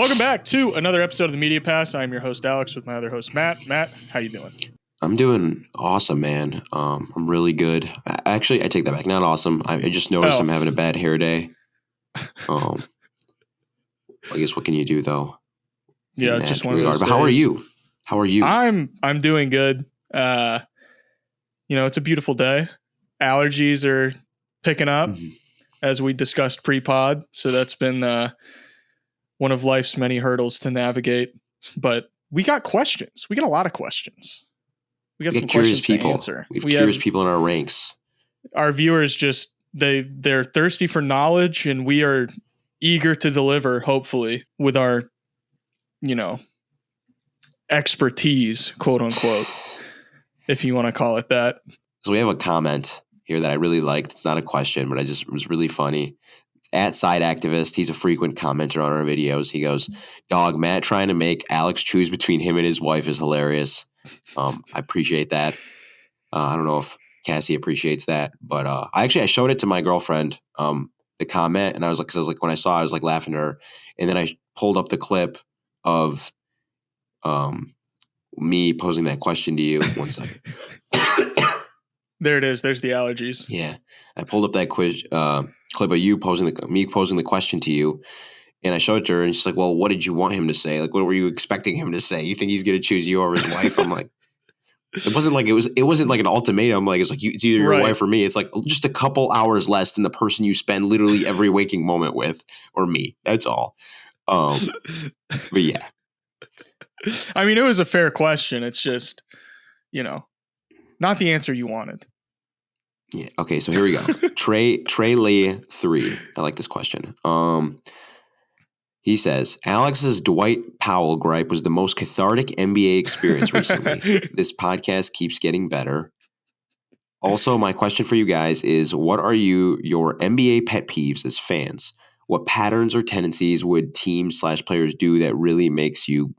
Welcome back to another episode of the Media Pass. I'm your host, Alex, with my other host, Matt. Matt, how you doing? I'm doing awesome, man. I'm really good. Actually, I take that back. Not awesome. I just noticed I'm having a bad hair day. I guess what can you do though? Yeah, just one of those But days. how are you? How are you? I'm doing good. It's a beautiful day. Allergies are picking up as we discussed pre-pod. So that's been one of life's many hurdles to navigate. But we got questions. We got a lot of questions. We got some curious questions people. to answer. We have curious people in our ranks. Our viewers just they're thirsty for knowledge, and we are eager to deliver, hopefully, with our, expertise, quote unquote, if you want to call it that. So we have a comment here that I really liked. It's not a question, but it was really funny. At Side Activist, he's a frequent commenter on our videos. He goes, "Dog, Matt trying to make Alex choose between him and his wife is hilarious." I appreciate that. I don't know if Cassie appreciates that, but I showed it to my girlfriend, the comment, and I was like, when I saw it, I was like laughing at her, and then I pulled up the clip of me posing that question to you. One second. There it is. There's the allergies. Yeah, I pulled up that clip of you me posing the question to you, and I showed it to her, and she's like, "Well, what did you want him to say? Like, what were you expecting him to say? You think he's going to choose you over his wife?" I'm like, it wasn't like an ultimatum. Like, it's either your wife or me. It's like just a couple hours less than the person you spend literally every waking moment with, or me. That's all. But yeah. I mean, it was a fair question. It's just, not the answer you wanted. Yeah. Okay. So here we go. Trey Lee 3. I like this question. He says, Alex's Dwight Powell gripe was the most cathartic NBA experience recently. This podcast keeps getting better. Also, my question for you guys is, what are your NBA pet peeves as fans? What patterns or tendencies would teams/players do that really makes you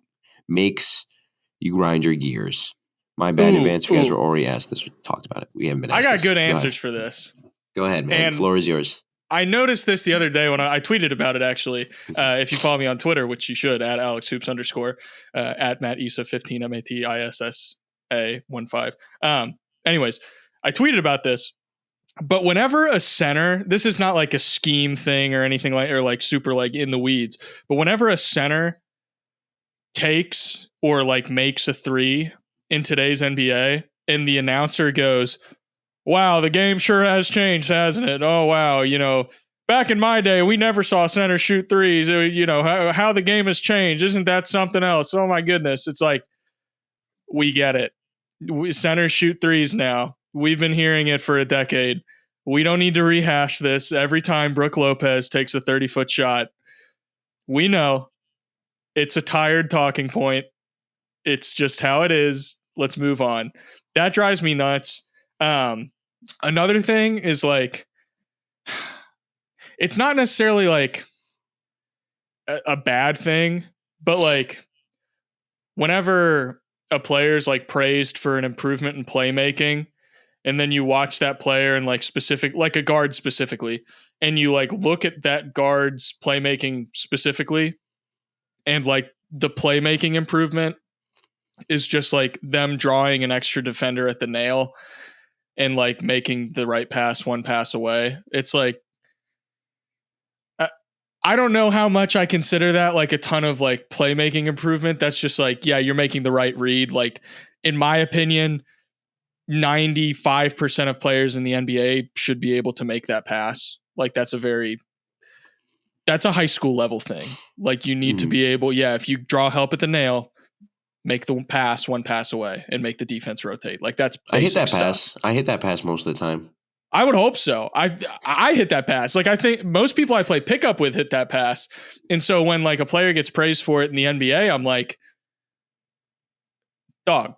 grind your gears? My bad in advance if you guys were already asked this. We talked about it. We haven't been asked I got good answers for this. Go ahead, man. And the floor is yours. I noticed this the other day when I tweeted about it, actually. If you follow me on Twitter, which you should, at AlexHoops_, at Mat Issa 15, MATISSA15. Anyways, I tweeted about this. But whenever a center, this is not like a scheme thing or anything or super in the weeds, but whenever a center takes or makes a three in today's NBA and the announcer goes, "Wow, the game sure has changed, hasn't it? Oh, wow. Back in my day, we never saw center shoot threes. How the game has changed. Isn't that something else? Oh, my goodness." It's like, we get it. Centers shoot threes now. We've been hearing it for a decade. We don't need to rehash this every time Brook Lopez takes a 30-foot shot. We know it's a tired talking point. It's just how it is. Let's move on. That drives me nuts. Another thing is it's not necessarily a bad thing, but whenever a player's praised for an improvement in playmaking, and then you watch that player and specific, a guard specifically, and you look at that guard's playmaking specifically, and the playmaking improvement is just them drawing an extra defender at the nail and making the right pass one pass away. It's I don't know how much I consider that a ton of playmaking improvement. That's just yeah, you're making the right read. In my opinion, 95% of players in the NBA should be able to make that pass. That's a high school level thing. You need to be able, if you draw help at the nail, make the pass one pass away and make the defense rotate. That's I hit that stuff. pass. I hit that pass most of the time. I would hope so. I hit that pass. I think most people I play pickup with hit that pass. And so when a player gets praised for it in the NBA, I'm like, dog,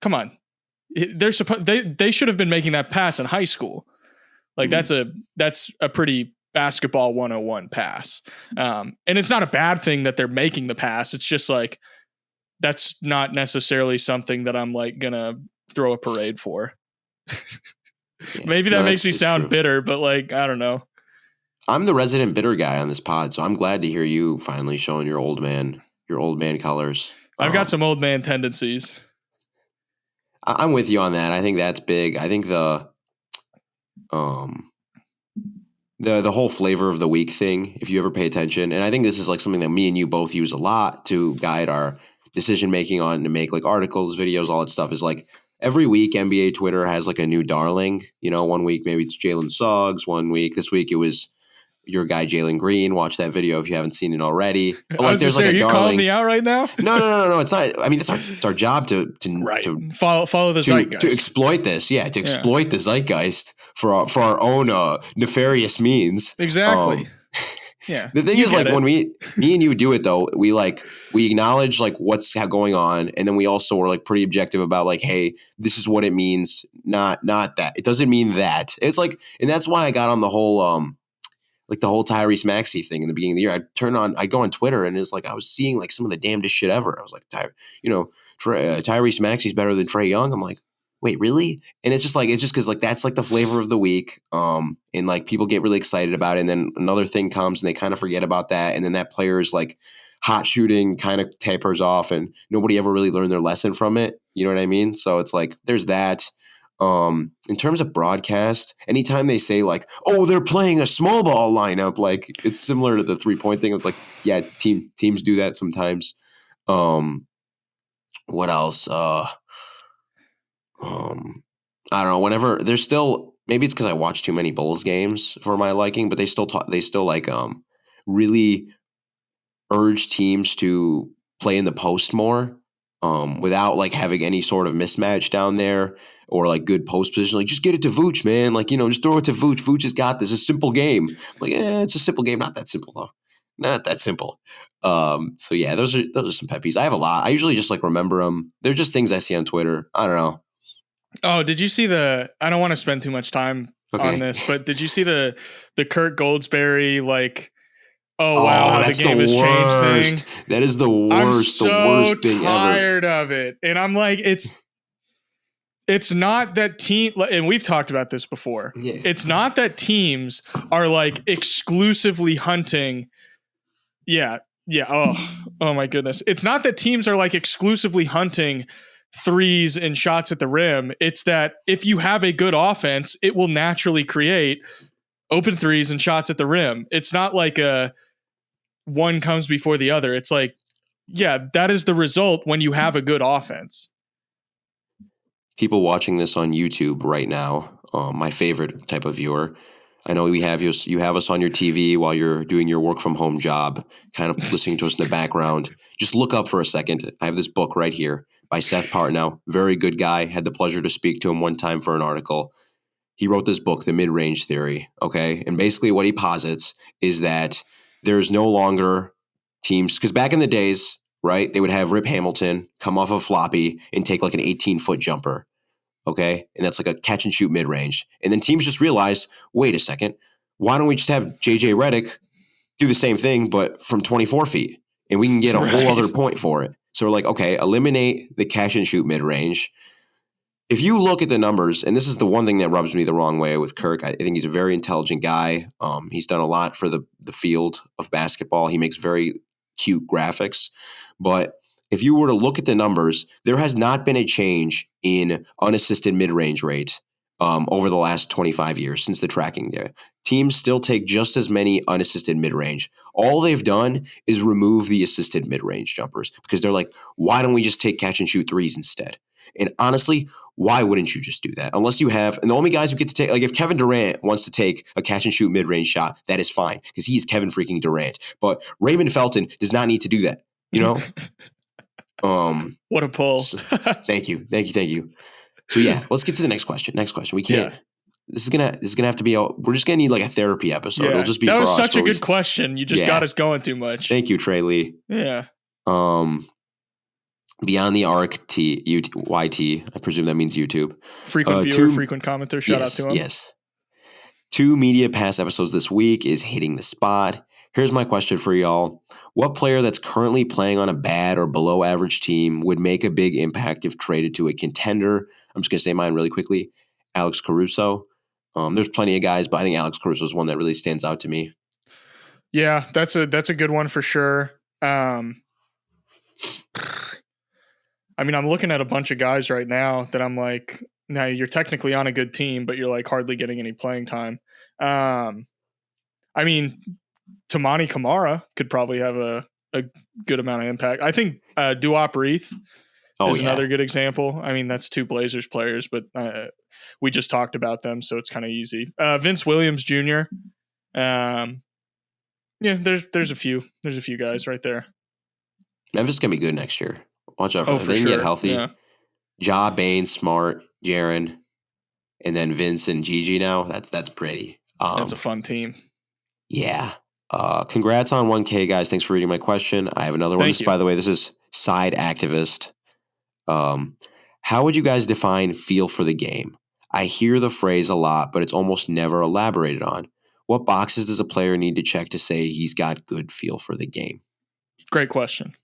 come on. They should have been making that pass in high school. That's a pretty basketball 101 pass. And it's not a bad thing that they're making the pass. It's just that's not necessarily something that I'm gonna throw a parade for. Yeah, maybe that makes me sound bitter, but I don't know. I'm the resident bitter guy on this pod, so I'm glad to hear you finally showing your old man colors. I've got some old man tendencies. I'm with you on that. I think that's big. I think the whole flavor of the week thing, if you ever pay attention, and I think this is like something that me and you both use a lot to guide our decision making on, to make like articles, videos, all that stuff, is like every week NBA Twitter has like a new darling. You know, one week maybe it's Jalen Suggs. This week it was your guy Jalen Green. Watch that video if you haven't seen it already. But like, there's like a darling. You calling me out right now? No. It's not. I mean, it's our job to follow the zeitgeist, to exploit this. Yeah, to exploit the zeitgeist for our own nefarious means. Exactly. Yeah. The thing is, like, when me and you do it though, we acknowledge like what's going on, and then we also are like pretty objective about like, hey, this is what it means. Not that. It doesn't mean that. It's like, and that's why I got on the whole like the whole Tyrese Maxey thing in the beginning of the year. I'd go on Twitter, and it's like I was seeing like some of the damnedest shit ever. I was like, Tyrese Maxey's better than Trae Young. I'm like, wait, really? And it's just because like that's like the flavor of the week. And like people get really excited about it, and then another thing comes and they kind of forget about that, and then that player is like hot shooting kind of tapers off, and nobody ever really learned their lesson from it. You know what I mean? So it's like there's that. In terms of broadcast, anytime they say like, oh, they're playing a small ball lineup, like it's similar to the 3-point thing. It's like, yeah, teams do that sometimes. What else? I don't know. Whenever there's still, maybe it's because I watch too many Bulls games for my liking, but they still really urge teams to play in the post more. Without like having any sort of mismatch down there or like good post position, like just get it to Vooch, man. Like, just throw it to Vooch. Vooch has got this. It's a simple game. I'm like, it's a simple game. Not that simple though. Not that simple. So yeah, those are some pet peeves. I have a lot. I usually just like remember them. They're just things I see on Twitter. I don't know. Oh, did you see I don't want to spend too much time on this, but did you see the Kurt Goldsberry like, oh wow, how the game has changed thing? That is the worst. I'm the worst thing ever. Tired of it, and I'm like, it's not that team, and we've talked about this before. Yeah. It's not that teams are like exclusively hunting. Yeah. Oh my goodness. It's not that teams are like exclusively hunting threes and shots at the rim. It's that if you have a good offense, it will naturally create open threes and shots at the rim. It's not like one comes before the other. It's like, yeah, that is the result when you have a good offense. People watching this on YouTube right now, my favorite type of viewer. I know you have us on your TV while you're doing your work from home job, kind of listening to us in the background. Just look up for a second. I have this book right here by Seth Partnow. Very good guy. Had the pleasure to speak to him one time for an article. He wrote this book, The Mid-Range Theory, okay? And basically what he posits is that there's no longer teams, because back in the days, right, they would have Rip Hamilton come off a floppy and take like an 18-foot jumper, okay? And that's like a catch and shoot mid-range. And then teams just realized, wait a second, why don't we just have JJ Redick do the same thing but from 24 feet? And we can get a whole other point for it. So we're like, okay, eliminate the catch and shoot mid-range. If you look at the numbers, and this is the one thing that rubs me the wrong way with Kirk, I think he's a very intelligent guy. He's done a lot for the field of basketball. He makes very cute graphics. But if you were to look at the numbers, there has not been a change in unassisted mid-range rate over the last 25 years since the tracking there. Teams still take just as many unassisted mid-range. All they've done is remove the assisted mid-range jumpers because they're like, why don't we just take catch and shoot threes instead? And honestly, why wouldn't you just do that? Unless you have, and the only guys who get to take, like if Kevin Durant wants to take a catch and shoot mid-range shot, that is fine because he is Kevin freaking Durant. But Raymond Felton does not need to do that, you know? What a pull. Thank you. So yeah, let's get to the next question. We can't. Yeah. This is gonna have to be. We're just gonna need like a therapy episode. Yeah. It'll just be. That for was us such a good question. You just got us going too much. Thank you, Trey Lee. Yeah. Beyond the arc YT, I presume that means YouTube. Frequent viewer, frequent commenter. Shout out to him. Yes. 2 media pass episodes this week is hitting the spot. Here's my question for y'all. What player that's currently playing on a bad or below average team would make a big impact if traded to a contender? I'm just going to say mine really quickly. Alex Caruso. There's plenty of guys, but I think Alex Caruso is one that really stands out to me. Yeah, that's a good one for sure. I mean, I'm looking at a bunch of guys right now that I'm like, now you're technically on a good team, but you're like hardly getting any playing time. I mean, Tamani Kamara could probably have a good amount of impact. I think Duop Reith is another good example. I mean, that's two Blazers players, but we just talked about them, so it's kind of easy. Vince Williams Jr. Yeah, there's a few guys right there. Memphis is gonna be good next year. Watch out for them. For They can sure. get healthy. Yeah. Ja, Bain, Smart, Jaren, and then Vince and Gigi now. That's pretty. That's a fun team. Yeah. Congrats on 1K, guys. Thanks for reading my question. I have another one. Thank you. By the way, this is Side Activist. How would you guys define feel for the game? I hear the phrase a lot, but it's almost never elaborated on. What boxes does a player need to check to say he's got good feel for the game? Great question.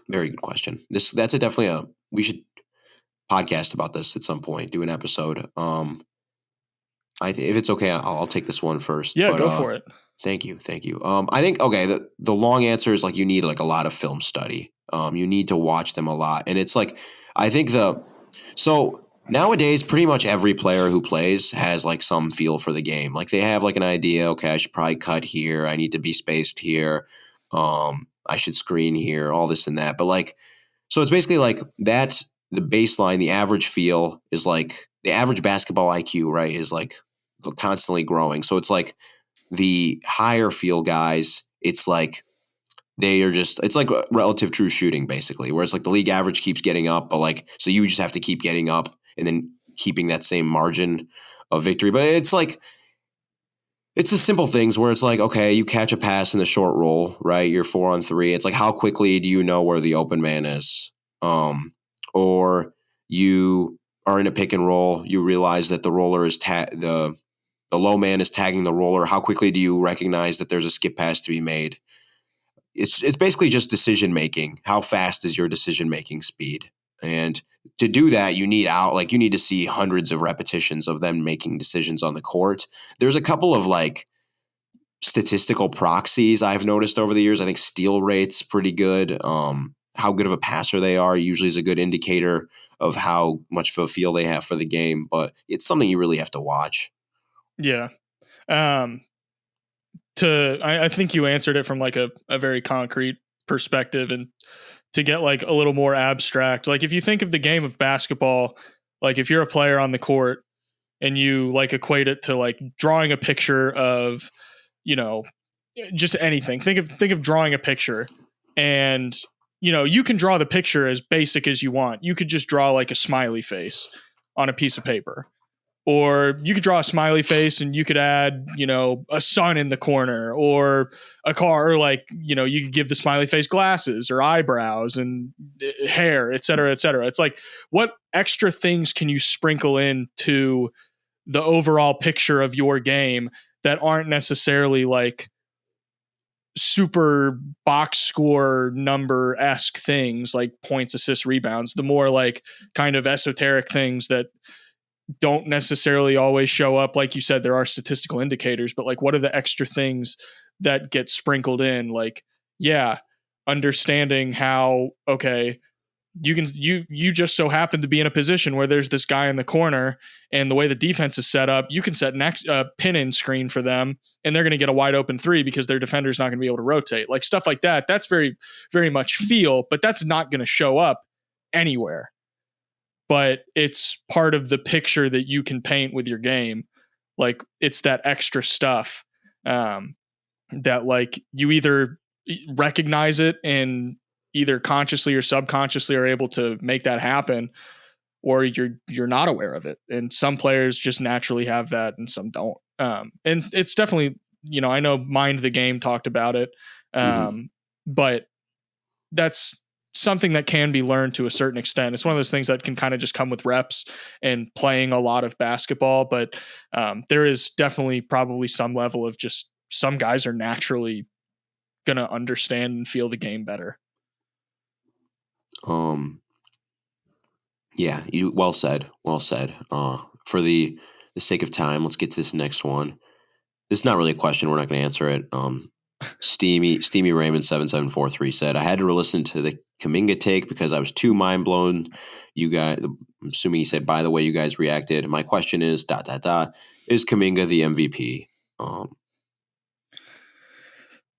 Very good question. We should podcast about this at some point. Do an episode. If it's okay, I'll take this one first. Yeah, go for it. Thank you. I think the long answer is like you need like a lot of film study. You need to watch them a lot, and it's like I think so nowadays pretty much every player who plays has like some feel for the game. Like they have like an idea. Okay, I should probably cut here. I need to be spaced here. I should screen here. All this and that. But like, so it's basically like that's the baseline. The average feel is like the average basketball IQ, right? Is like constantly growing. So it's like the higher feel guys, it's like it's like relative true shooting basically, where it's like the league average keeps getting up, but like, so you just have to keep getting up and then keeping that same margin of victory. But it's like, it's the simple things where it's like, okay, you catch a pass in the short roll, right? You're 4-on-3. It's like, how quickly do you know where the open man is? Or you are in a pick and roll, you realize that the roller is the low man is tagging the roller. How quickly do you recognize that there's a skip pass to be made? It's basically just decision making. How fast is your decision making speed? And to do that, you need to see hundreds of repetitions of them making decisions on the court. There's a couple of like statistical proxies I've noticed over the years. I think steal rate's pretty good. How good of a passer they are usually is a good indicator of how much of a feel they have for the game. But it's something you really have to watch. Yeah. I think you answered it from like a very concrete perspective, and to get like a little more abstract, like if you think of the game of basketball, like if you're a player on the court and you like equate it to like drawing a picture of, just anything, think of drawing a picture, and you can draw the picture as basic as you want. You could just draw like a smiley face on a piece of paper. Or you could draw a smiley face and you could add, a sun in the corner, or a car, or like, you could give the smiley face glasses or eyebrows and hair, et cetera, et cetera. It's like, what extra things can you sprinkle into the overall picture of your game that aren't necessarily like super box score number-esque things like points, assists, rebounds, the more like kind of esoteric things that don't necessarily always show up. Like you said, there are statistical indicators, but like, what are the extra things that get sprinkled in? Like, yeah, understanding how, okay, you just so happen to be in a position where there's this guy in the corner, and the way the defense is set up, you can set next pin in screen for them, and they're going to get a wide open three because their defender's not going to be able to rotate. Like stuff like that. That's very, very much feel, but that's not going to show up anywhere. But it's part of the picture that you can paint with your game. Like it's that extra stuff that like you either recognize it and either consciously or subconsciously are able to make that happen, or you're not aware of it. And some players just naturally have that and some don't. And it's definitely, I know Mind the Game talked about it. But that's something that can be learned to a certain extent. It's one of those things that can kind of just come with reps and playing a lot of basketball. But there is definitely probably some level of just some guys are naturally going to understand and feel the game better. Yeah, well said. For the the sake of time, let's get to this next one. This is not really a question. We're not going to answer it. Steamy Raymond 7743 said, I had to listen to the Kuminga take because I was too mind blown. You guys, I'm assuming he said, by the way, you guys reacted. My question is, is Kuminga the MVP?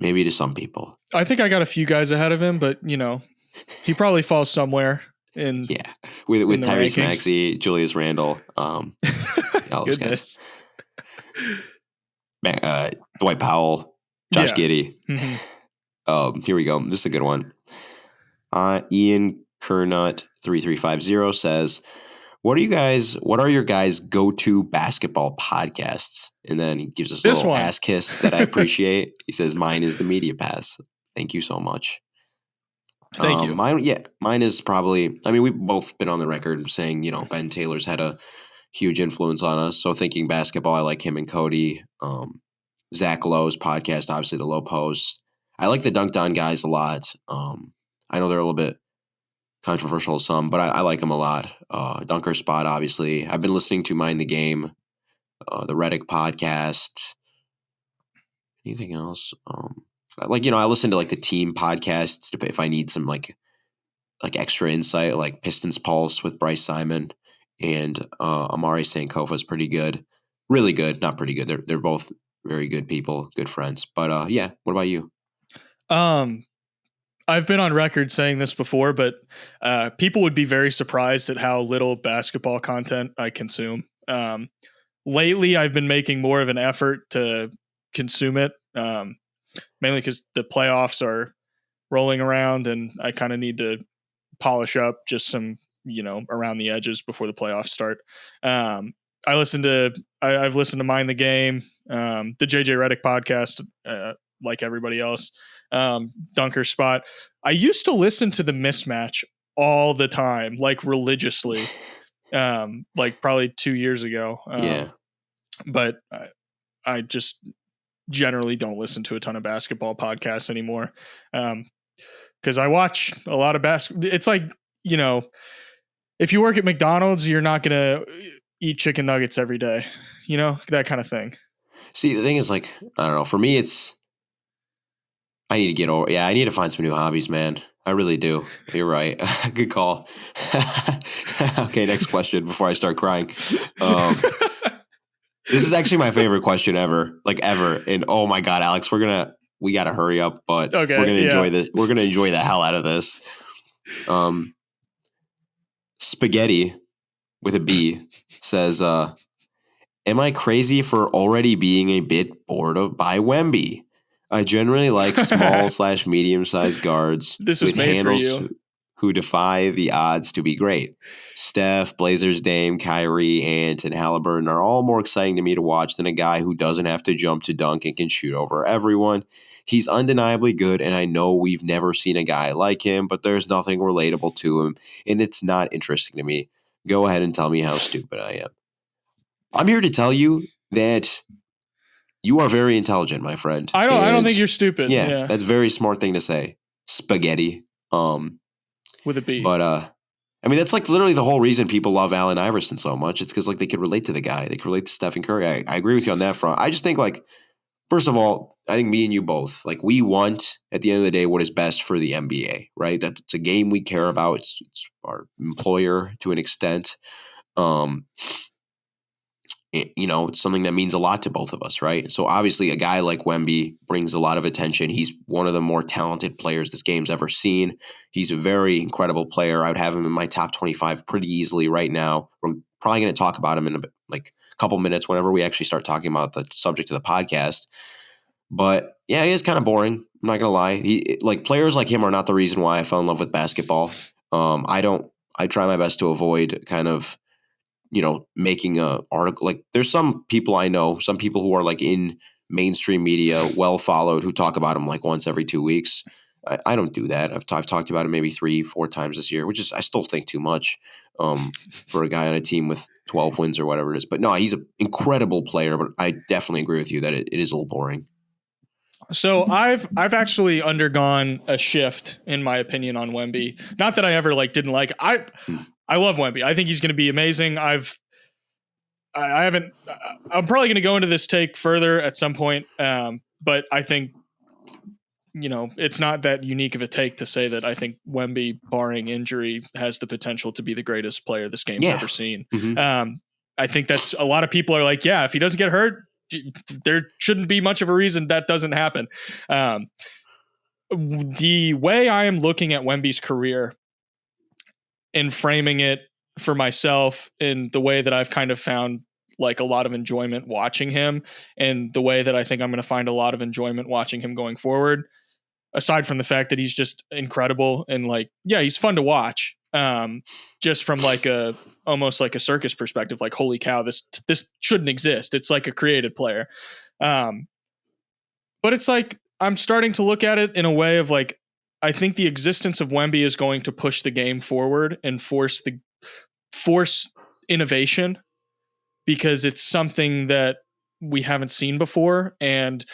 Maybe to some people. I think I got a few guys ahead of him, but he probably falls somewhere in with in Tyrese rankings. Maxey, Julius Randle, all those guys. Dwight Powell, Josh Giddey. Mm-hmm. Here we go. This is a good one. Ian Kernut 3350 says, What are your guys' go-to basketball podcasts? And then he gives us a little ass kiss that I appreciate. He says, mine is the Media Pass. Thank you so much. Thank you. Mine is probably, we've both been on the record saying, Ben Taylor's had a huge influence on us. So thinking basketball, I like him and Cody. Zach Lowe's podcast, obviously the Low Post. I like the Dunked On guys a lot. I know they're a little bit controversial to some, but I like them a lot. Dunker Spot, obviously. I've been listening to Mind the Game, the Reddick podcast. Anything else? I listen to like the team podcasts if I need some like extra insight, like Pistons Pulse with Bryce Simon and Amari Sankofa is pretty good. Really good, not pretty good. They're both very good people, good friends. But what about you? I've been on record saying this before, but people would be very surprised at how little basketball content I consume. Lately, I've been making more of an effort to consume it, mainly because the playoffs are rolling around and I kind of need to polish up just some, around the edges before the playoffs start. I've listened to Mind the Game, the JJ Reddick podcast, like everybody else. Dunker Spot. I used to listen to the Mismatch all the time, like religiously, like probably 2 years ago. But I just generally don't listen to a ton of basketball podcasts anymore. Because I watch a lot of basketball. It's like, if you work at McDonald's, you're not going to eat chicken nuggets every day, that kind of thing. See, the thing is, like, I don't know. For me, I need to get over. Yeah, I need to find some new hobbies, man. I really do. You're right. Good call. Okay, next question before I start crying. This is actually my favorite question ever, And oh my God, Alex, we gotta hurry up, but we're gonna enjoy this. We're gonna enjoy the hell out of this. Spaghetti with a B says, "Am I crazy for already being a bit bored by Wemby? I generally like small / medium-sized guards with handles who defy the odds to be great. Steph, Blazers Dame, Kyrie, Ant, and Halliburton are all more exciting to me to watch than a guy who doesn't have to jump to dunk and can shoot over everyone. He's undeniably good, and I know we've never seen a guy like him, but there's nothing relatable to him, and it's not interesting to me. Go ahead and tell me how stupid I am." I'm here to tell you that you are very intelligent, my friend. I don't think you're stupid. Yeah, that's a very smart thing to say. Spaghetti. With a B. But that's like literally the whole reason people love Allen Iverson so much. It's because like they could relate to the guy. They could relate to Stephen Curry. I agree with you on that front. I just think like, first of all, I think me and you both, like we want at the end of the day what is best for the NBA, right? That's a game we care about. It's our employer to an extent. It's something that means a lot to both of us, right? So obviously a guy like Wemby brings a lot of attention. He's one of the more talented players this game's ever seen. He's a very incredible player. I would have him in my top 25 pretty easily right now. We're probably going to talk about him in a couple minutes whenever we actually start talking about the subject of the podcast. But yeah, he is kind of boring. I'm not going to lie. Players like him are not the reason why I fell in love with basketball. I try my best to avoid kind of making a article. Like there's some people I know, some people who are like in mainstream media, well followed, who talk about him like once every 2 weeks. I don't do that. I've talked about him maybe 3-4 times this year, which is I still think too much for a guy on a team with 12 wins or whatever it is. But no, he's an incredible player. But I definitely agree with you that it is a little boring. So I've actually undergone a shift in my opinion on Wemby. Not that I ever didn't like it. I love Wemby. I think he's going to be amazing. I haven't. I'm probably going to go into this take further at some point, but I think it's not that unique of a take to say that I think Wemby, barring injury, has the potential to be the greatest player this game's ever seen. Mm-hmm. I think that's a lot of people are like, yeah, if he doesn't get hurt, there shouldn't be much of a reason that doesn't happen. The way I am looking at Wemby's career and framing it for myself in the way that I've kind of found like a lot of enjoyment watching him, and the way that I think I'm going to find a lot of enjoyment watching him going forward, aside from the fact that he's just incredible and like, yeah, he's fun to watch. Just from like almost like a circus perspective, like, holy cow, this shouldn't exist. It's like a created player. But it's like, I'm starting to look at it in a way of like, I think the existence of Wemby is going to push the game forward and force innovation, because it's something that we haven't seen before, and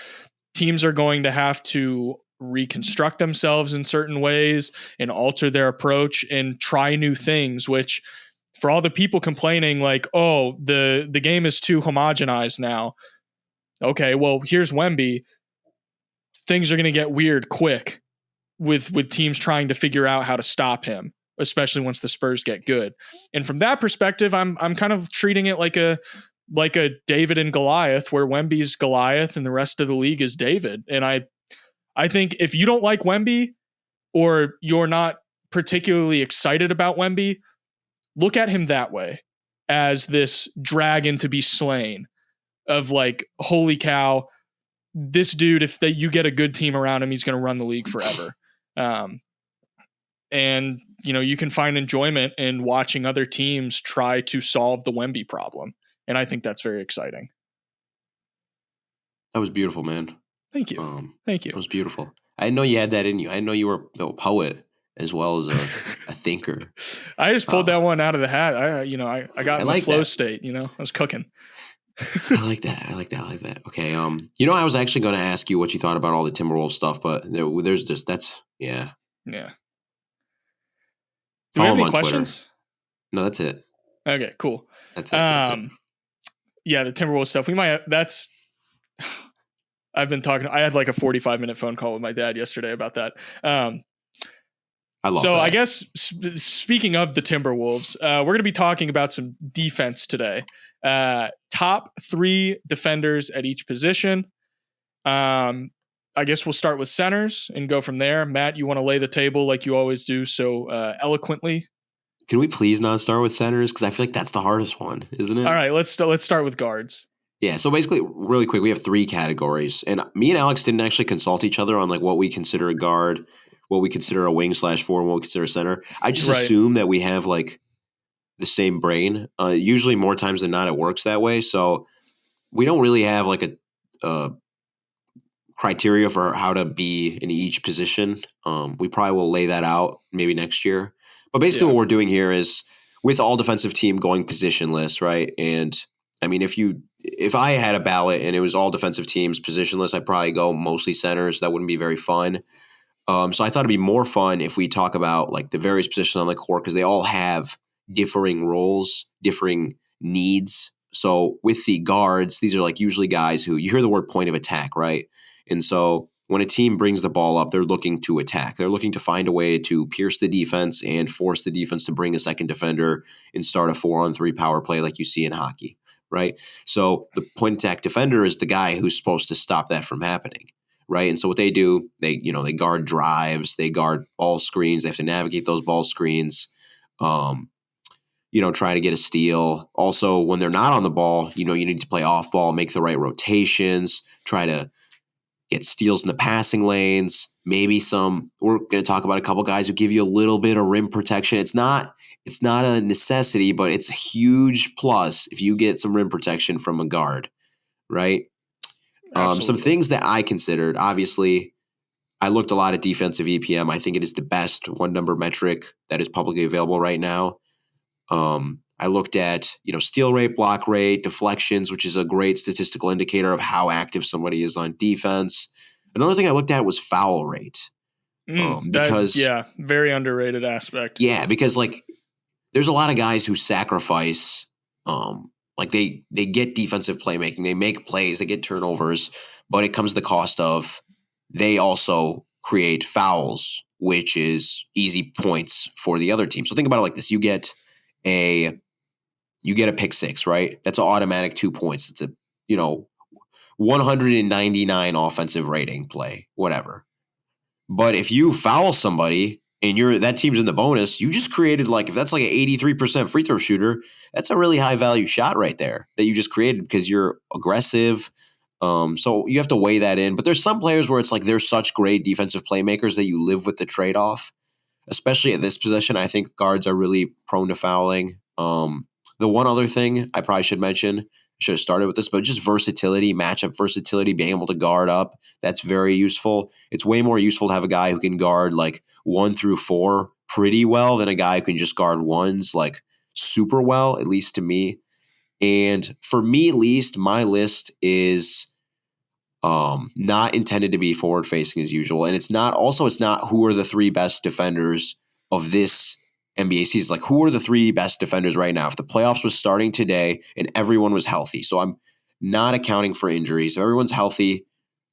teams are going to have to reconstruct themselves in certain ways and alter their approach and try new things, which, for all the people complaining like, oh, the game is too homogenized now. Okay, well, here's Wemby. Things are going to get weird quick with teams trying to figure out how to stop him, especially once the Spurs get good. And from that perspective, I'm kind of treating it like a David and Goliath, where Wemby's Goliath and the rest of the league is David. And I think if you don't like Wemby, or you're not particularly excited about Wemby, look at him that way, as this dragon to be slain, of like, holy cow, this dude, if you get a good team around him, he's going to run the league forever. And you can find enjoyment in watching other teams try to solve the Wemby problem. And I think that's very exciting. That was beautiful, man. Thank you. Thank you. It was beautiful. I didn't know you had that in you. I didn't know you were a poet as well as a thinker. I just pulled that one out of the hat. I got in the flow state. I was cooking. I like that. Okay. I was actually going to ask you what you thought about all the Timberwolves stuff, but there's just yeah. Yeah. Do we have any questions? Twitter. No, that's it. Okay, cool. That's it. Yeah, the Timberwolves stuff. I've been talking. I had like a 45-minute phone call with my dad yesterday about that. I love that. I guess speaking of the Timberwolves, we're going to be talking about some defense today. Top 3 defenders at each position. I guess we'll start with centers and go from there. Matt, you want to lay the table like you always do so eloquently? Can we please not start with centers? Because I feel like that's the hardest one, isn't it? All right, let's start with guards. Yeah, so basically, really quick, we have 3 categories. And me and Alex didn't actually consult each other on like what we consider a guard, what we consider a wing/4, and what we consider a center. I just assume that we have like the same brain. Usually more times than not, it works that way. So we don't really have like a criteria for how to be in each position. We probably will lay that out maybe next year. But basically what we're doing here is, with all defensive team going positionless, right? And I mean, if I had a ballot and it was all defensive teams positionless, I'd probably go mostly centers. That wouldn't be very fun. So I thought it'd be more fun if we talk about like the various positions on the court, because they all have differing roles, differing needs. So with the guards, these are like usually guys who, you hear the word point of attack, right? And so when a team brings the ball up, they're looking to attack. They're looking to find a way to pierce the defense and force the defense to bring a second defender and start a 4-on-3 power play like you see in hockey, right? So the point attack defender is the guy who's supposed to stop that from happening, right? And so what they do, they guard drives, they guard ball screens, they have to navigate those ball screens, try to get a steal. Also, when they're not on the ball, you need to play off ball, make the right rotations, try to get steals in the passing lanes. Maybe we're going to talk about a couple guys who give you a little bit of rim protection. It's not a necessity, but it's a huge plus if you get some rim protection from a guard, right? Some things that I considered, obviously, I looked a lot at defensive EPM. I think it is the best one-number metric that is publicly available right now. I looked at, steal rate, block rate, deflections, which is a great statistical indicator of how active somebody is on defense. Another thing I looked at was foul rate. Very underrated aspect. Yeah, because like there's a lot of guys who sacrifice Like they get defensive playmaking, they make plays, they get turnovers, but it comes to the cost of they also create fouls, which is easy points for the other team. So think about it like this: you get a pick six, right? That's an automatic 2 points. It's a 199 offensive rating play, whatever. But if you foul somebody and that team's in the bonus, you just created if that's like an 83% free throw shooter, that's a really high value shot right there that you just created because you're aggressive. So you have to weigh that in. But there's some players where it's like they're such great defensive playmakers that you live with the trade-off. Especially at this position, I think guards are really prone to fouling. The one other thing I probably should mention, should have started with this, but just versatility, matchup versatility, being able to guard up, that's very useful. It's way more useful to have a guy who can guard 1 through 4 pretty well than a guy who can just guard ones super well, at least to me. And for me, at least, my list is not intended to be forward facing as usual. And it's not who are the 3 best defenders of this NBA season. Who are the 3 best defenders right now? If the playoffs was starting today and everyone was healthy, so I'm not accounting for injuries. If everyone's healthy,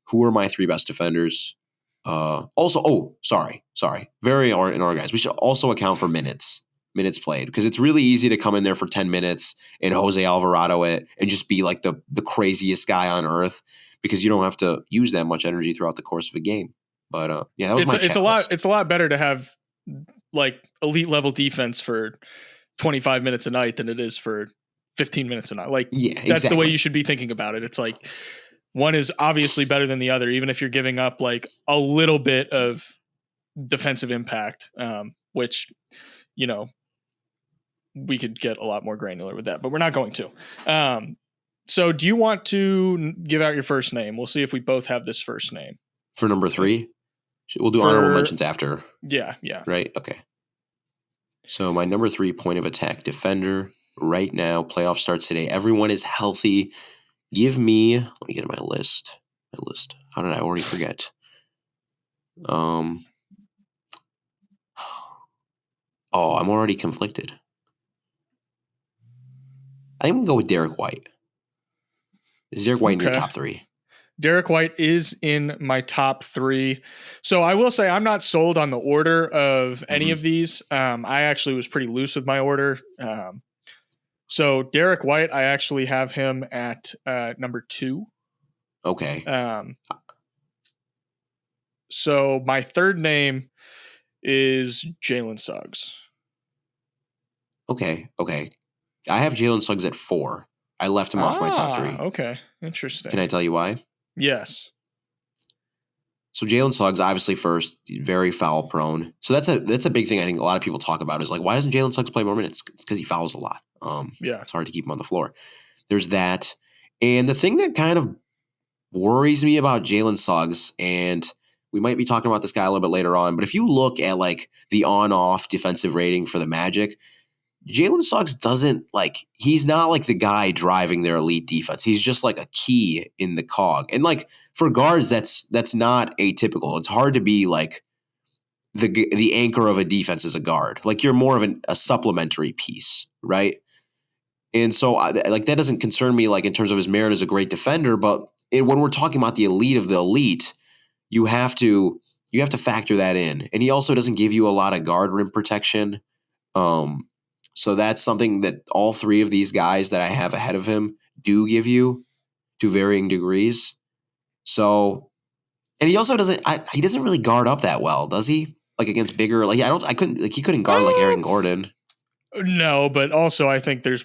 who are my 3 best defenders? Sorry. Very in order, guys. We should also account for minutes played, because it's really easy to come in there for 10 minutes and Jose Alvarado it and just be the craziest guy on earth, because you don't have to use that much energy throughout the course of a game. But that was my checklist. It's a lot better to have elite level defense for 25 minutes a night than it is for 15 minutes a night. That's the way you should be thinking about it. It's one is obviously better than the other, even if you're giving up a little bit of defensive impact, which, we could get a lot more granular with that, but we're not going to. So do you want to give out your first name? We'll see if we both have this first name. For number 3? We'll do honorable mentions after. Yeah. Right? Okay. So my number 3 point of attack defender right now, playoff starts today. Everyone is healthy. Let me get my list. How did I already forget? I'm already conflicted. I think I'm going to go with Derek White. Is Derek White in your top 3? Derek White is in my top 3. So I will say I'm not sold on the order of any of these. I actually was pretty loose with my order. So Derek White, I actually have him at number 2. Okay. So my third name is Jalen Suggs. Okay. I have Jalen Suggs at 4. I left him off my top 3. Okay. Interesting. Can I tell you why? Yes. So Jalen Suggs, obviously first, very foul prone. So that's a big thing I think a lot of people talk about is why doesn't Jalen Suggs play more minutes? It's because he fouls a lot. It's hard to keep him on the floor. There's that. And the thing that kind of worries me about Jalen Suggs, and we might be talking about this guy a little bit later on, but if you look at the on-off defensive rating for the Magic, Jalen Suggs he's not the guy driving their elite defense. He's just a key in the cog. And for guards, that's not atypical. It's hard to be the anchor of a defense as a guard. You're more of a supplementary piece, right? And so that doesn't concern me in terms of his merit as a great defender. But when we're talking about the elite of the elite, you have to factor that in. And he also doesn't give you a lot of guard rim protection. So that's something that all 3 of these guys that I have ahead of him do give you to varying degrees. So, and he also doesn't really guard up that well, does he? Against bigger, he couldn't guard Aaron Gordon. No, but also I think there's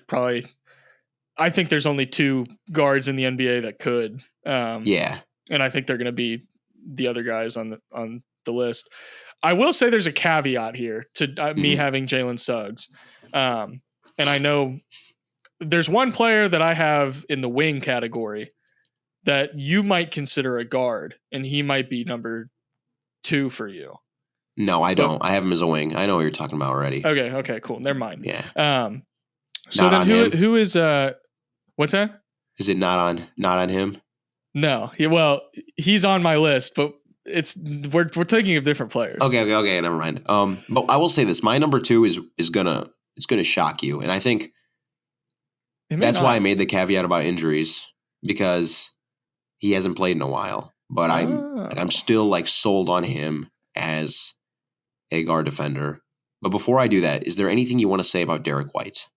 only 2 guards in the NBA that could. Yeah. And I think they're going to be the other guys on the list. I will say there's a caveat here to me having Jalen Suggs. And I know there's one player that I have in the wing category that you might consider a guard, and he might be number 2 for you. No, I don't. I have him as a wing. I know what you're talking about already. Okay, cool. Never mind. Yeah. So then who is what's that? Is it not on him? No. Well, he's on my list, but we're thinking of different players. Okay, never mind. But I will say this: my number 2 is gonna shock you, and I think It may That's why I not. made the caveat about injuries, because he hasn't played in a while. But I'm Oh. still like sold on him as a guard defender. But before I do that, is there anything you want to say about Derek White?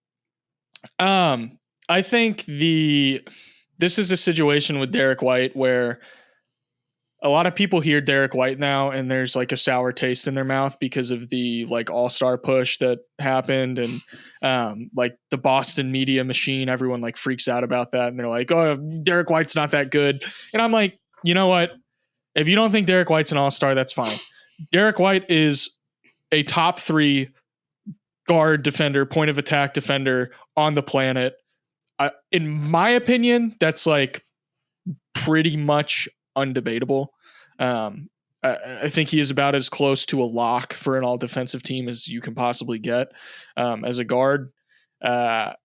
I think this is a situation with Derek White where a lot of people hear Derek White now and there's like a sour taste in their mouth because of the like all-star push that happened, and like the Boston media machine, everyone like freaks out about that and they're like, oh, Derek White's not that good. And I'm like, you know what? If you don't think Derek White's an all-star, that's fine. Derek White is a top 3 guard defender, point of attack defender on the planet. In my opinion, that's like pretty much undebatable. I think he is about as close to a lock for an all defensive team as you can possibly get as a guard. I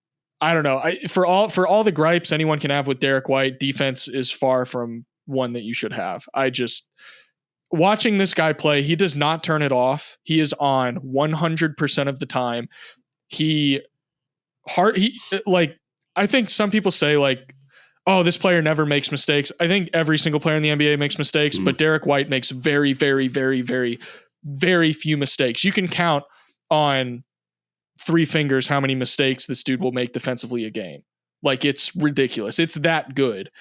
don't know. For all the gripes anyone can have with Derek White, defense is far from one that you should have. I just watching this guy play, he does not turn it off. He is on 100% of the time. He like, I think some people say like, oh, this player never makes mistakes. I think every single player in the NBA makes mistakes, but Derek White makes very, very, very, very, very few mistakes. You can count on 3 fingers how many mistakes this dude will make defensively a game. Like, it's ridiculous. It's that good.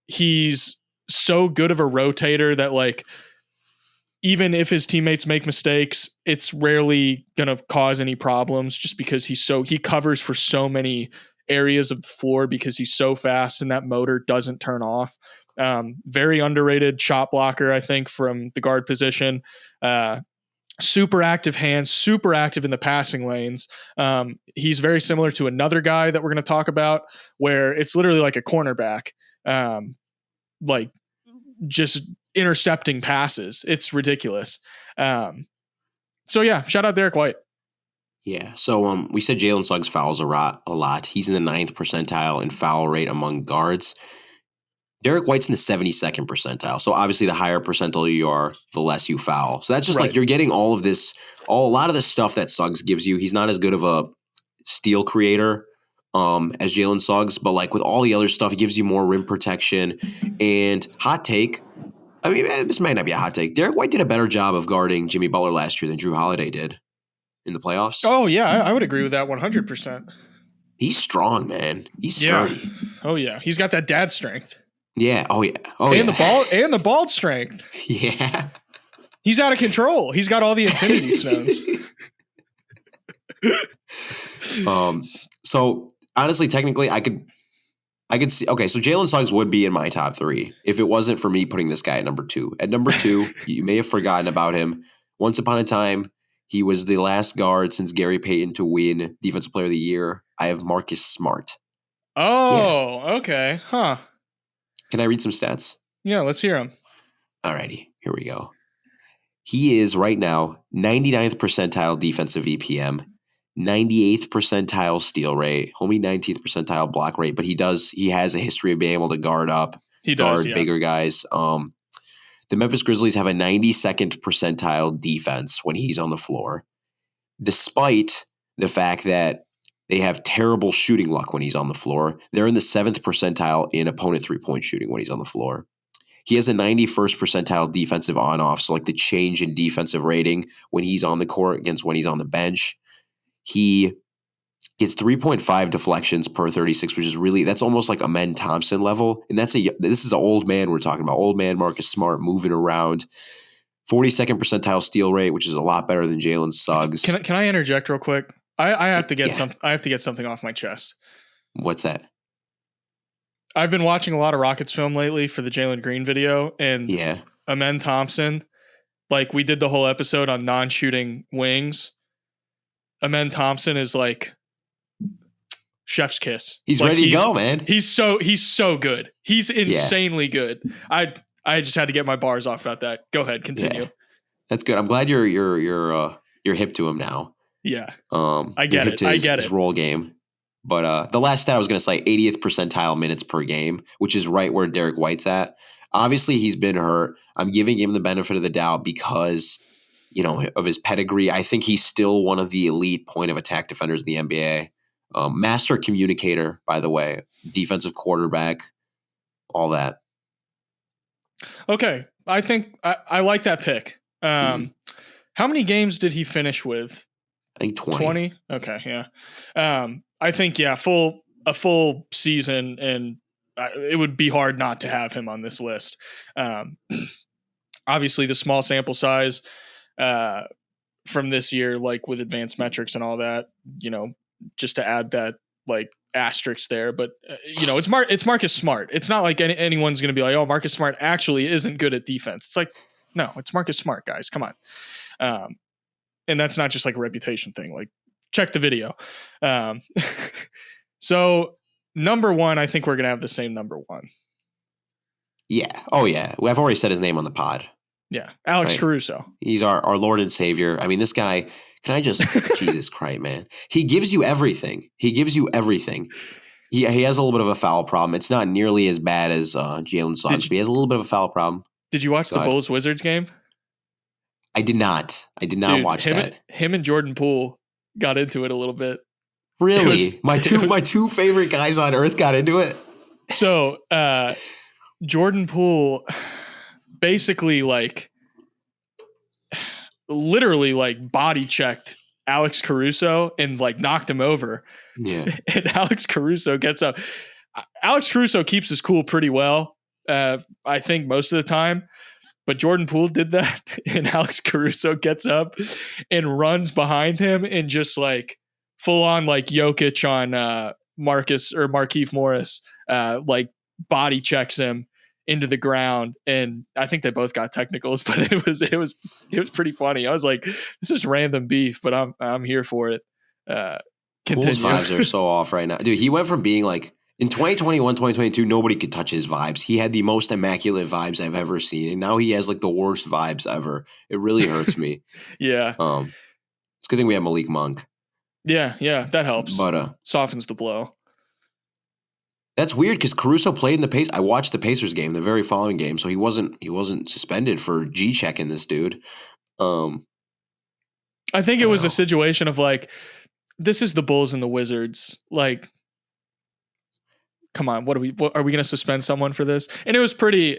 He's so good of a rotator that like, even if his teammates make mistakes, it's rarely going to cause any problems just because he covers for so many areas of the floor because he's so fast and that motor doesn't turn off. Very underrated shot blocker, I think, from the guard position. Super active hands, super active in the passing lanes. He's very similar to another guy that we're going to talk about where it's literally like a cornerback, like just intercepting passes. It's ridiculous. So yeah, shout out Derek White. Yeah. So we said Jalen Suggs fouls a lot. He's in the 9th percentile in foul rate among guards. Derek White's in the 72nd percentile. So obviously the higher percentile you are, the less you foul. So that's just like you're getting all of this, a lot of the stuff that Suggs gives you. He's not as good of a steal creator as Jalen Suggs, but like with all the other stuff, he gives you more rim protection. And hot take, I mean, this might not be a hot take. Derek White did a better job of guarding Jimmy Butler last year than Drew Holiday did in the playoffs. Oh yeah, I would agree with that 100%. He's strong, man. He's sturdy. Yeah. Oh yeah, he's got that dad strength. Yeah. Oh yeah. Oh and yeah. the bald strength. Yeah. He's out of control. He's got all the infinity stones. So honestly, technically, I could see. Okay, so Jalen Suggs would be in my top 3 if it wasn't for me putting this guy at number 2. At number 2, you may have forgotten about him. Once upon a time, he was the last guard since Gary Payton to win Defensive Player of the Year. I have Marcus Smart. Oh, okay. Huh. Can I read some stats? Yeah, let's hear him. Alrighty, here we go. He is right now 99th percentile defensive EPM, 98th percentile steal rate, only 19th percentile block rate, but he has a history of being able to guard bigger guys. The Memphis Grizzlies have a 92nd percentile defense when he's on the floor, despite the fact that they have terrible shooting luck when he's on the floor. They're in the 7th percentile in opponent 3-point shooting when he's on the floor. He has a 91st percentile defensive on-off, so like the change in defensive rating when he's on the court against when he's on the bench. He gets 3.5 deflections per 36, which is that's almost like Amen Thompson level. And this is an old man we're talking about. Old man Marcus Smart moving around. 42nd percentile steal rate, which is a lot better than Jalen Suggs. Can I interject real quick? I have to get I have to get something off my chest. What's that? I've been watching a lot of Rockets film lately for the Jalen Green video, and Amen Thompson, like we did the whole episode on non-shooting wings. Amen Thompson is like chef's kiss. He's ready to go, man. He's so good. He's insanely good. I just had to get my bars off about that. Go ahead, continue. Yeah. That's good. I'm glad you're hip to him now. Yeah. I get it. I get his role game. But the last stat I was going to say, 80th percentile minutes per game, which is right where Derek White's at. Obviously, he's been hurt. I'm giving him the benefit of the doubt because, of his pedigree. I think he's still one of the elite point of attack defenders in the NBA. Master communicator, by the way, defensive quarterback, all that. Okay. I think I like that pick. How many games did he finish with? I think 20. 20? Okay, yeah. I think, a full season, and it would be hard not to have him on this list. Obviously, the small sample size from this year, like with advanced metrics and all that, just to add that like asterisk there. But it's Marcus Smart. It's not like anyone's going to be like, oh, Marcus Smart actually isn't good at defense. It's like, no, it's Marcus Smart, guys. Come on. And that's not just like a reputation thing. Like, check the video. So number one, I think we're going to have the same number one. Yeah. Oh, yeah. I've already said his name on the pod. Yeah. Alex Caruso. He's our Lord and Savior. I mean, this guy, can I just, Jesus Christ, man. He gives you everything. He has a little bit of a foul problem. It's not nearly as bad as Jalen Suggs, but he has a little bit of a foul problem. Did you watch the Bulls-Wizards game? I did not. Dude, watch that. Him and Jordan Poole got into it a little bit. Really? My two favorite guys on earth got into it? So, Jordan Poole basically literally body checked Alex Caruso and knocked him over. Yeah. And Alex Caruso gets up. Alex Caruso keeps his cool pretty well, I think most of the time. But Jordan Poole did that, and Alex Caruso gets up and runs behind him and just full on Jokic on Markieff Morris, body checks him into the ground. And I think they both got technicals, but it was pretty funny. I was like, this is random beef, but I'm here for it. Poole's vibes are so off right now, dude. He went from being in 2021, 2022, nobody could touch his vibes. He had the most immaculate vibes I've ever seen. And now he has the worst vibes ever. It really hurts me. Yeah. It's a good thing we have Malik Monk. Yeah. That helps. But softens the blow. That's weird because Caruso played in the Pacers. I watched the Pacers game, the very following game. So he wasn't suspended for G-checking this dude. I think it was a situation of this is the Bulls and the Wizards. Come on, are we going to suspend someone for this? And it was pretty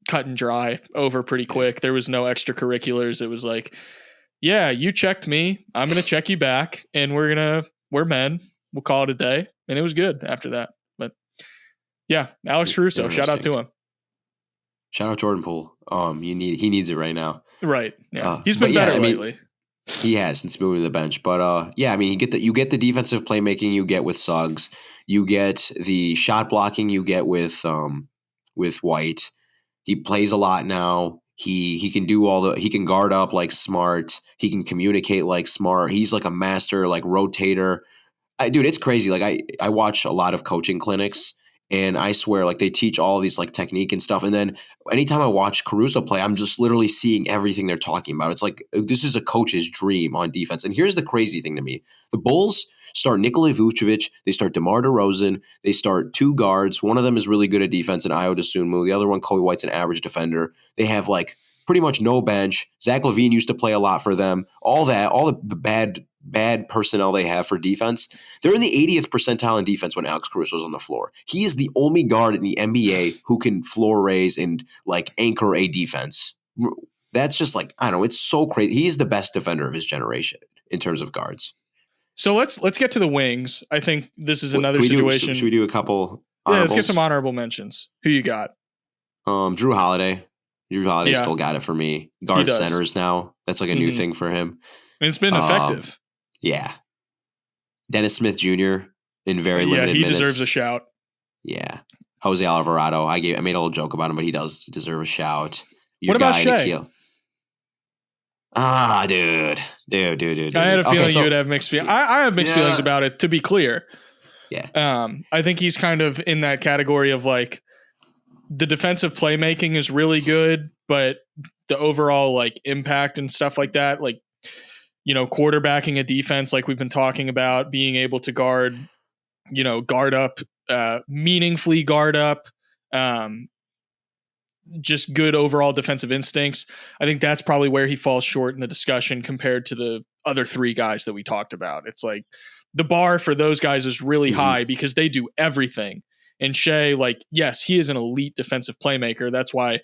cut and dry over pretty quick. There was no extracurriculars. It was yeah, you checked me, I'm going to check you back, and we're men. We'll call it a day. And it was good after that. But yeah, Alex Caruso, shout out to him. Shout out Jordan Poole. He needs it right now. Right. Yeah. He's been better lately. He has since moving to the bench, but you get the defensive playmaking you get with Suggs, you get the shot blocking you get with White. He plays a lot now. He can do he can guard up like Smart. He can communicate like Smart. He's a master rotator. Dude, it's crazy. I watch a lot of coaching clinics. And I swear, they teach all of these technique and stuff. And then anytime I watch Caruso play, I'm just literally seeing everything they're talking about. It's this is a coach's dream on defense. And here's the crazy thing to me. The Bulls start Nikola Vucevic. They start DeMar DeRozan. They start two guards. One of them is really good at defense, and Ayo Dosunmu. The other one, Kobe White's an average defender. They have pretty much no bench. Zach LaVine used to play a lot for them. All the bad personnel they have for defense. They're in the 80th percentile in defense when Alex Caruso is on the floor. He is the only guard in the NBA who can floor raise and anchor a defense. That's just I don't know. It's so crazy. He is the best defender of his generation in terms of guards. So let's get to the wings. I think this is another situation. Should we do a couple? Yeah, let's get some honorable mentions. Who you got? Drew Holiday. Drew Holiday still got it for me. Guard centers now. That's a new thing for him. And it's been effective. Yeah. Dennis Smith Jr. in very limited minutes. Yeah, he deserves a shout. Yeah. Jose Alvarado. I made a little joke about him, but he does deserve a shout. What about Shea? Dude. I had a feeling you would have mixed feelings. I have mixed feelings about it, to be clear. Yeah. I think he's kind of in that category of the defensive playmaking is really good, but the overall impact and stuff like that, quarterbacking a defense we've been talking about, being able to guard up, meaningfully guard up, just good overall defensive instincts. I think that's probably where he falls short in the discussion compared to the other three guys that we talked about. It's like the bar for those guys is really high because they do everything. And Shea, like, yes, he is an elite defensive playmaker. That's why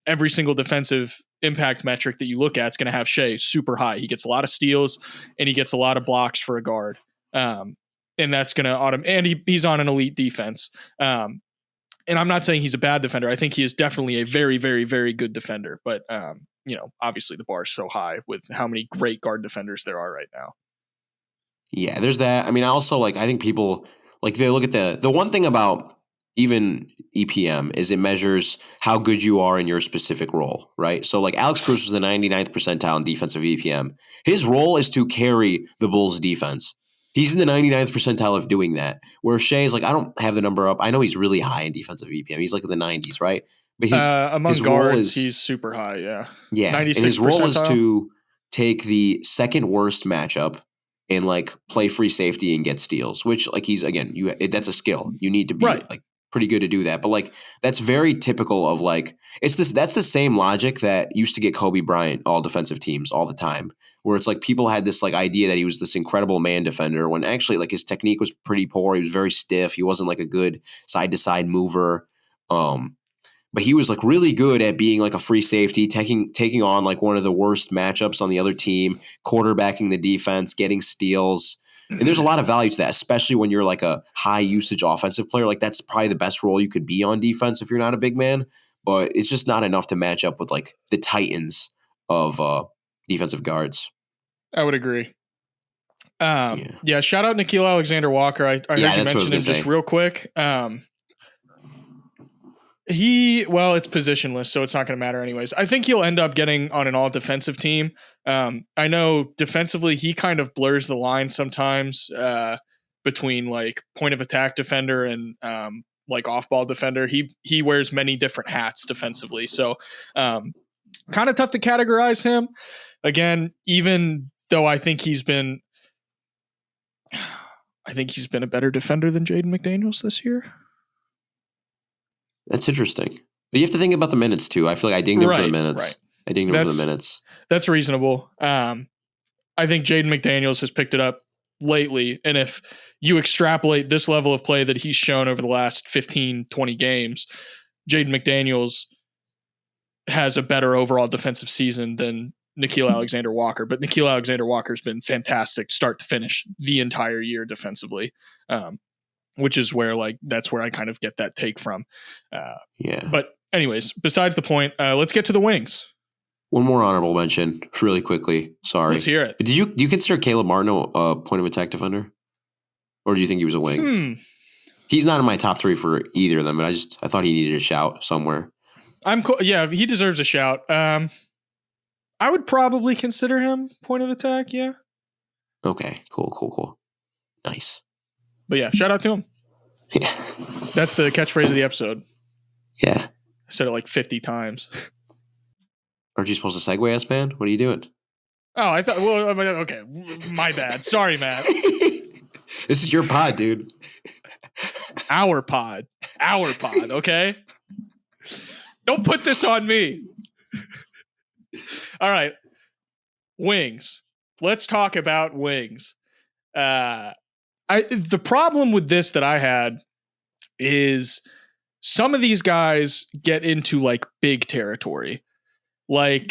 every single defensive impact metric that you look at is going to have Shea super high. He gets a lot of steals and he gets a lot of blocks for a guard. And that's going to and he's on an elite defense. And I'm not saying he's a bad defender. I think he is definitely a very, very, very good defender. But, obviously the bar is so high with how many great guard defenders there are right now. Yeah, there's that. I mean, I also I think people they look at the one thing about even EPM is it measures how good you are in your specific role, right? So Alex Cruz was the 99th percentile in defensive EPM. His role is to carry the Bulls defense. He's in the 99th percentile of doing that. Where Shea is I don't have the number up. I know he's really high in defensive EPM. He's in the 90s, right? But among his guards, he's super high. Yeah. Yeah. 96 and his role is to take the second worst matchup and play free safety and get steals, which he's that's a skill. You need to be pretty good to do that. But that's very typical of that's the same logic that used to get Kobe Bryant all defensive teams all the time, where it's people had this idea that he was this incredible man defender when actually his technique was pretty poor. He was very stiff. He wasn't a good side to side mover. But he was really good at being a free safety, taking on one of the worst matchups on the other team, quarterbacking the defense, getting steals. And there's a lot of value to that, especially when you're a high usage offensive player. That's probably the best role you could be on defense if you're not a big man. But it's just not enough to match up with the titans of defensive guards. I would agree. Yeah. Shout out Nickeil Alexander-Walker. I heard you mention him just real quick. It's positionless, so it's not going to matter anyways. I think he'll end up getting on an all defensive team. I know defensively, he kind of blurs the line sometimes between point of attack defender and off ball defender. He wears many different hats defensively. So kind of tough to categorize him. Again, even though I think he's been a better defender than Jaden McDaniels this year. That's interesting. But you have to think about the minutes too. I feel I dinged him for the minutes. Right. I dinged him for the minutes. That's reasonable. I think Jaden McDaniels has picked it up lately. And if you extrapolate this level of play that he's shown over the last 15, 20 games, Jaden McDaniels has a better overall defensive season than Nickeil Alexander-Walker. But Nickeil Alexander-Walker has been fantastic start to finish the entire year defensively. Which is where that's where I kind of get that take from. But anyways, besides the point, let's get to the wings. One more honorable mention really quickly. Sorry. Let's hear it. Do you consider Caleb Martin a point of attack defender? Or do you think he was a wing? He's not in my top three for either of them, but I thought he needed a shout somewhere. I'm cool. Yeah, he deserves a shout. I would probably consider him point of attack. Yeah. Okay. Cool. Nice. But yeah, shout out to him. Yeah. That's the catchphrase of the episode. Yeah. I said it 50 times. Aren't you supposed to segue us, man? What are you doing? Oh, I thought, okay. My bad. Sorry, Matt. This is your pod, dude. Our pod, okay? Don't put this on me. All right. Wings. Let's talk about wings. The problem with this that I had is some of these guys get into big territory. One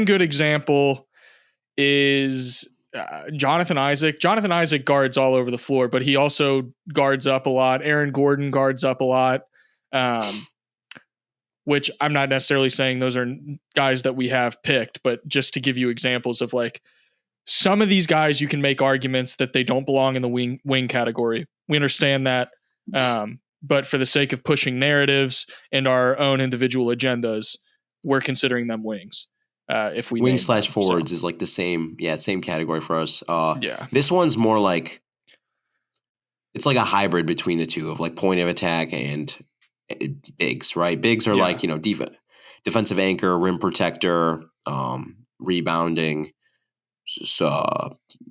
good example is Jonathan Isaac. Jonathan Isaac guards all over the floor, but he also guards up a lot. Aaron Gordon guards up a lot, which I'm not necessarily saying those are guys that we have picked, but just to give you examples of some of these guys, you can make arguments that they don't belong in the wing category. We understand that. But for the sake of pushing narratives and our own individual agendas, we're considering them wings. If we wing / forwards is the same category for us. This one's more it's a hybrid between the two of point of attack and bigs, right? Bigs are defensive anchor, rim protector, rebounding,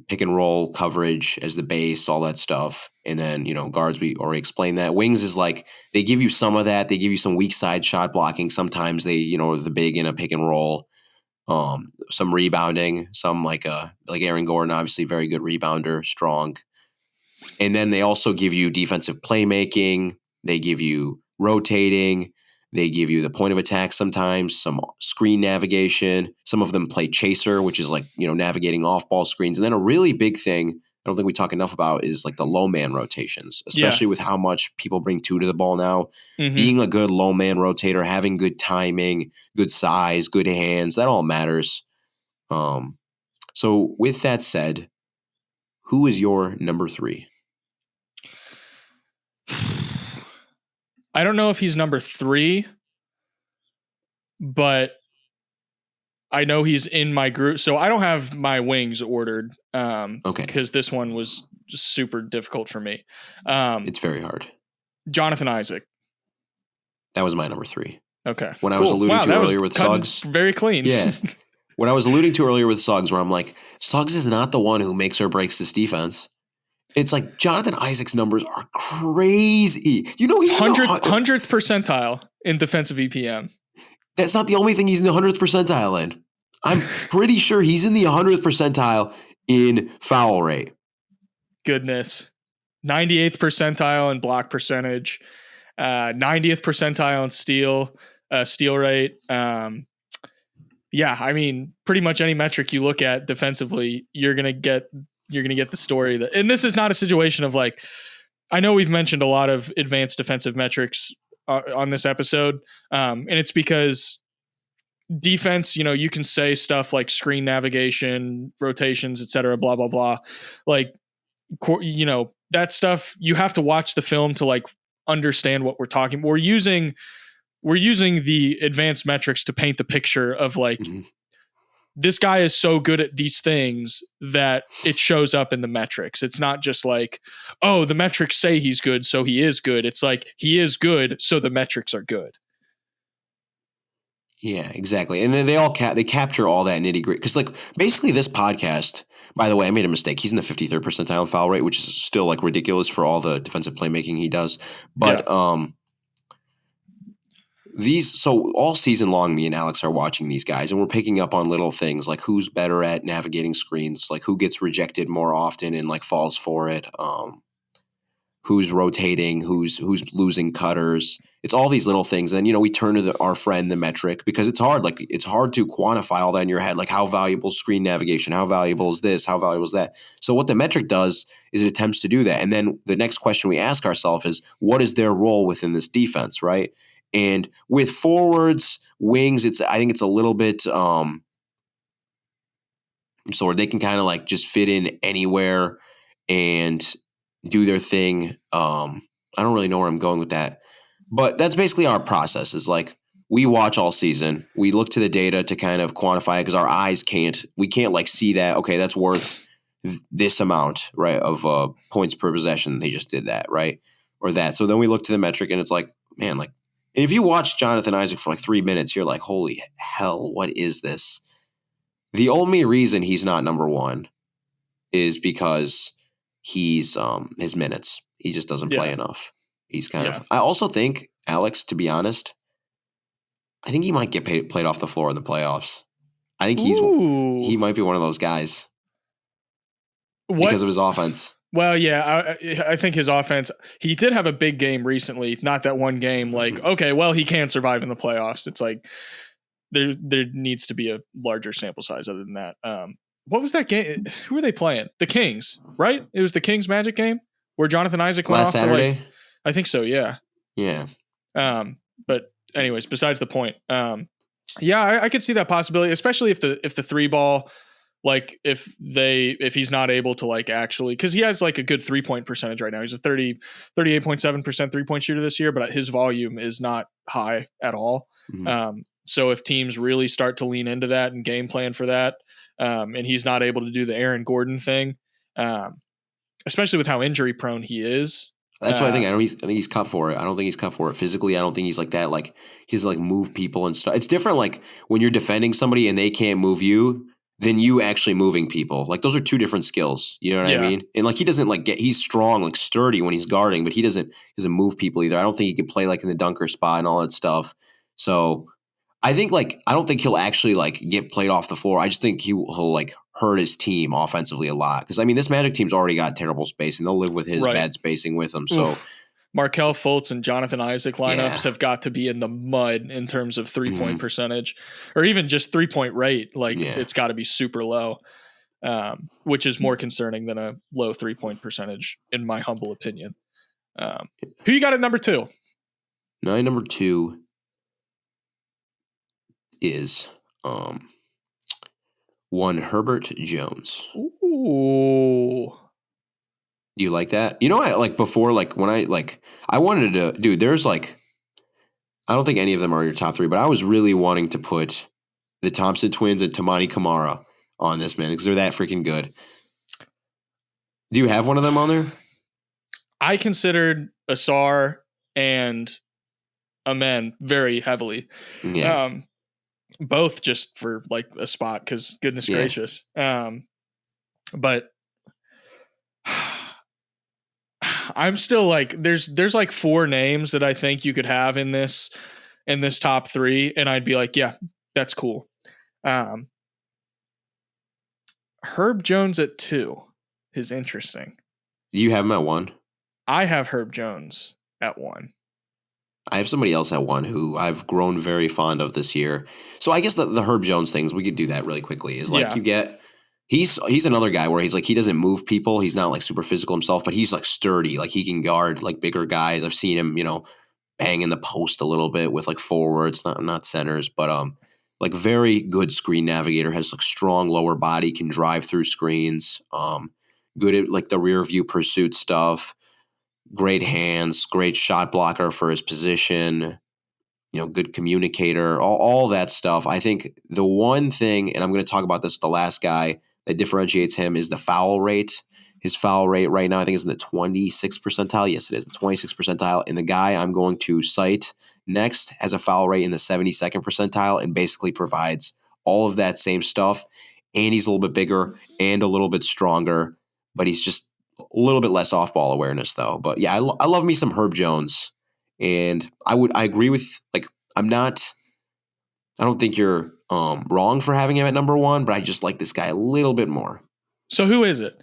pick and roll coverage as the base, all that stuff. And then, guards, we already explained that. Wings is they give you some of that. They give you some weak side shot blocking. Sometimes they, the big in a pick and roll. some rebounding, some like Aaron Gordon, obviously very good rebounder, strong. And then they also give you defensive playmaking. They give you rotating. They give you the point of attack sometimes, some screen navigation. Some of them play chaser, which is like, navigating off-ball screens. And then a really big thing I don't think we talk enough about is like the low man rotations, especially with how much people bring two to the ball now. Mm-hmm. Being a good low man rotator, having good timing, good size, good hands, that all matters. So with that said, who is your number 3? I don't know if he's number 3, but I know he's in my group. So I don't have my wings ordered. Okay. Because this one was just super difficult for me. It's very hard. Jonathan Isaac. That was my number 3. Okay. When I was alluding to earlier with Suggs. Very clean. Yeah. What I was alluding to earlier with Suggs, where I'm like, Suggs is not the one who makes or breaks this defense. It's like Jonathan Isaac's numbers are crazy. He's 100th percentile in defensive EPM. That's not the only thing he's in the 100th percentile in. I'm pretty sure he's in the 100th percentile in foul rate. Goodness. 98th percentile in block percentage. 90th percentile in steal rate. Yeah, I mean, pretty much any metric you look at defensively, you're gonna get the story that. And this is not a situation of like, I know we've mentioned a lot of advanced defensive metrics on this episode, and it's because defense, you can say stuff like screen navigation, rotations, etc., blah blah blah, like that stuff. You have to watch the film to like understand what we're talking. We're using the advanced metrics to paint the picture of like, this guy is so good at these things that it shows up in the metrics. It's not just like, oh, the metrics say he's good, so he is good. It's like, he is good, so the metrics are good. Yeah, exactly. And then they capture all that nitty gritty. Because like basically this podcast, by the way, I made a mistake. He's in the 53rd percentile in foul rate, which is still like ridiculous for all the defensive playmaking he does. But so all season long, me and Alex are watching these guys, and we're picking up on little things like who's better at navigating screens, like who gets rejected more often and like falls for it, who's rotating, who's losing cutters. It's all these little things. And then, we turn to our friend, the metric, because it's hard. Like it's hard to quantify all that in your head. Like how valuable is screen navigation? How valuable is this? How valuable is that? So what the metric does is it attempts to do that. And then the next question we ask ourselves is, what is their role within this defense, right? And with forwards, wings, I think it's a little bit so they can kind of like just fit in anywhere and do their thing. I don't really know where I'm going with that. But that's basically our process is like we watch all season. We look to the data to kind of quantify it because our eyes can't like see that, okay, that's worth this amount, right, of points per possession. They just did that, right? Or that. So then we look to the metric and it's like, man, like, and if you watch Jonathan Isaac for like 3 minutes, you're like, holy hell, what is this? The only reason he's not number 1 is because he's his minutes. He just doesn't play enough. He's kind of. I also think, Alex, to be honest, I think he might get played off the floor in the playoffs. I think he might be one of those guys because of his offense. Well, yeah, I think his offense, he did have a big game recently, not that one game. Like, okay, well, he can survive in the playoffs. It's like there needs to be a larger sample size other than that. What was that game? Who were they playing? The Kings, right? It was the Kings Magic game where Jonathan Isaac went last off Saturday. For like, I think so, yeah. Yeah. But anyways, besides the point. Yeah, I could see that possibility, especially if the 3-ball, like if he's not able to like actually, because he has like a good 3-point percentage right now. He's a 38.7% 3-point shooter this year, but his volume is not high at all. Mm-hmm. So if teams really start to lean into that and game plan for that, and he's not able to do the Aaron Gordon thing, especially with how injury prone he is. That's what I think. I think he's cut for it. I don't think he's cut for it physically. I don't think he's like that. Like he's like move people and stuff. It's different. Like when you're defending somebody and they can't move you, than you actually moving people. Like those are two different skills. You know what I mean? And like he doesn't like he's strong, like sturdy when he's guarding, but he doesn't move people either. I don't think he could play like in the dunker spot and all that stuff. So I think I don't think he'll actually get played off the floor. I just think he'll hurt his team offensively a lot. Because I mean, this Magic team's already got terrible spacing. They'll live with his bad spacing with them. So Markelle Fultz and Jonathan Isaac lineups have got to be in the mud in terms of 3-point percentage, or even just 3-point rate. It's got to be super low, which is more concerning than a low 3-point percentage, in my humble opinion. Who you got at number 2? My number 2 is one Herbert Jones. Ooh. Do you like that? You know, I before, when I wanted to, dude, there's I don't think any of them are in your top 3, but I was really wanting to put the Thompson twins and Tamani Kamara on this, man, because they're that freaking good. Do you have one of them on there? I considered Asar and Amen very heavily. Yeah. Both just for a spot, because goodness gracious. But I'm still there's 4 names that I think you could have in this top 3, and I'd be yeah, that's cool. Herb Jones at 2 is interesting. Do you have him at 1? I have Herb Jones at 1. I have somebody else at 1 who I've grown very fond of this year. So I guess the Herb Jones things, we could do that really quickly. Is you get he's another guy where he's he doesn't move people. He's not super physical himself, but he's sturdy. He can guard bigger guys. I've seen him, bang in the post a little bit with forwards, not centers, but very good screen navigator, has strong lower body, can drive through screens, good at the rear view pursuit stuff, great hands, great shot blocker for his position, good communicator, all that stuff. I think the one thing, and I'm going to talk about this, the last guy that differentiates him is the foul rate. His foul rate right now, I think, is in the 26th percentile. Yes, it is, the 26th percentile. And the guy I'm going to cite next has a foul rate in the 72nd percentile and basically provides all of that same stuff. And he's a little bit bigger and a little bit stronger, but he's just a little bit less off-ball awareness, though. But yeah, I love me some Herb Jones. And I agree with, I don't think you're wrong for having him at number 1, but I just like this guy a little bit more. So who is it?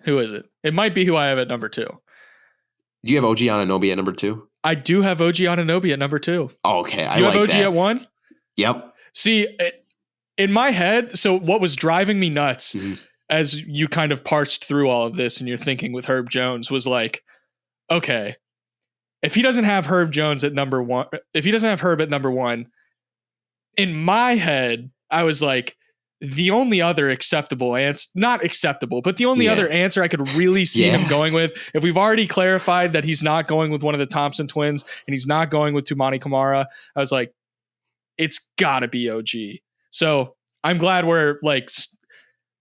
It might be who I have at number 2. Do you have OG Anunoby at number 2? I do have OG Anunoby at number 2. Oh, okay. You have OG at 1? Yep. See, in my head, so what was driving me nuts as you kind of parsed through all of this and you're thinking with Herb Jones was okay, if he doesn't have Herb Jones at number 1, if he doesn't have Herb at number 1, in my head, I was the only other acceptable answer, not acceptable, but the only other answer I could really see him going with, if we've already clarified that he's not going with one of the Thompson twins and he's not going with Tamani Kamara, I was it's gotta be OG. So I'm glad we're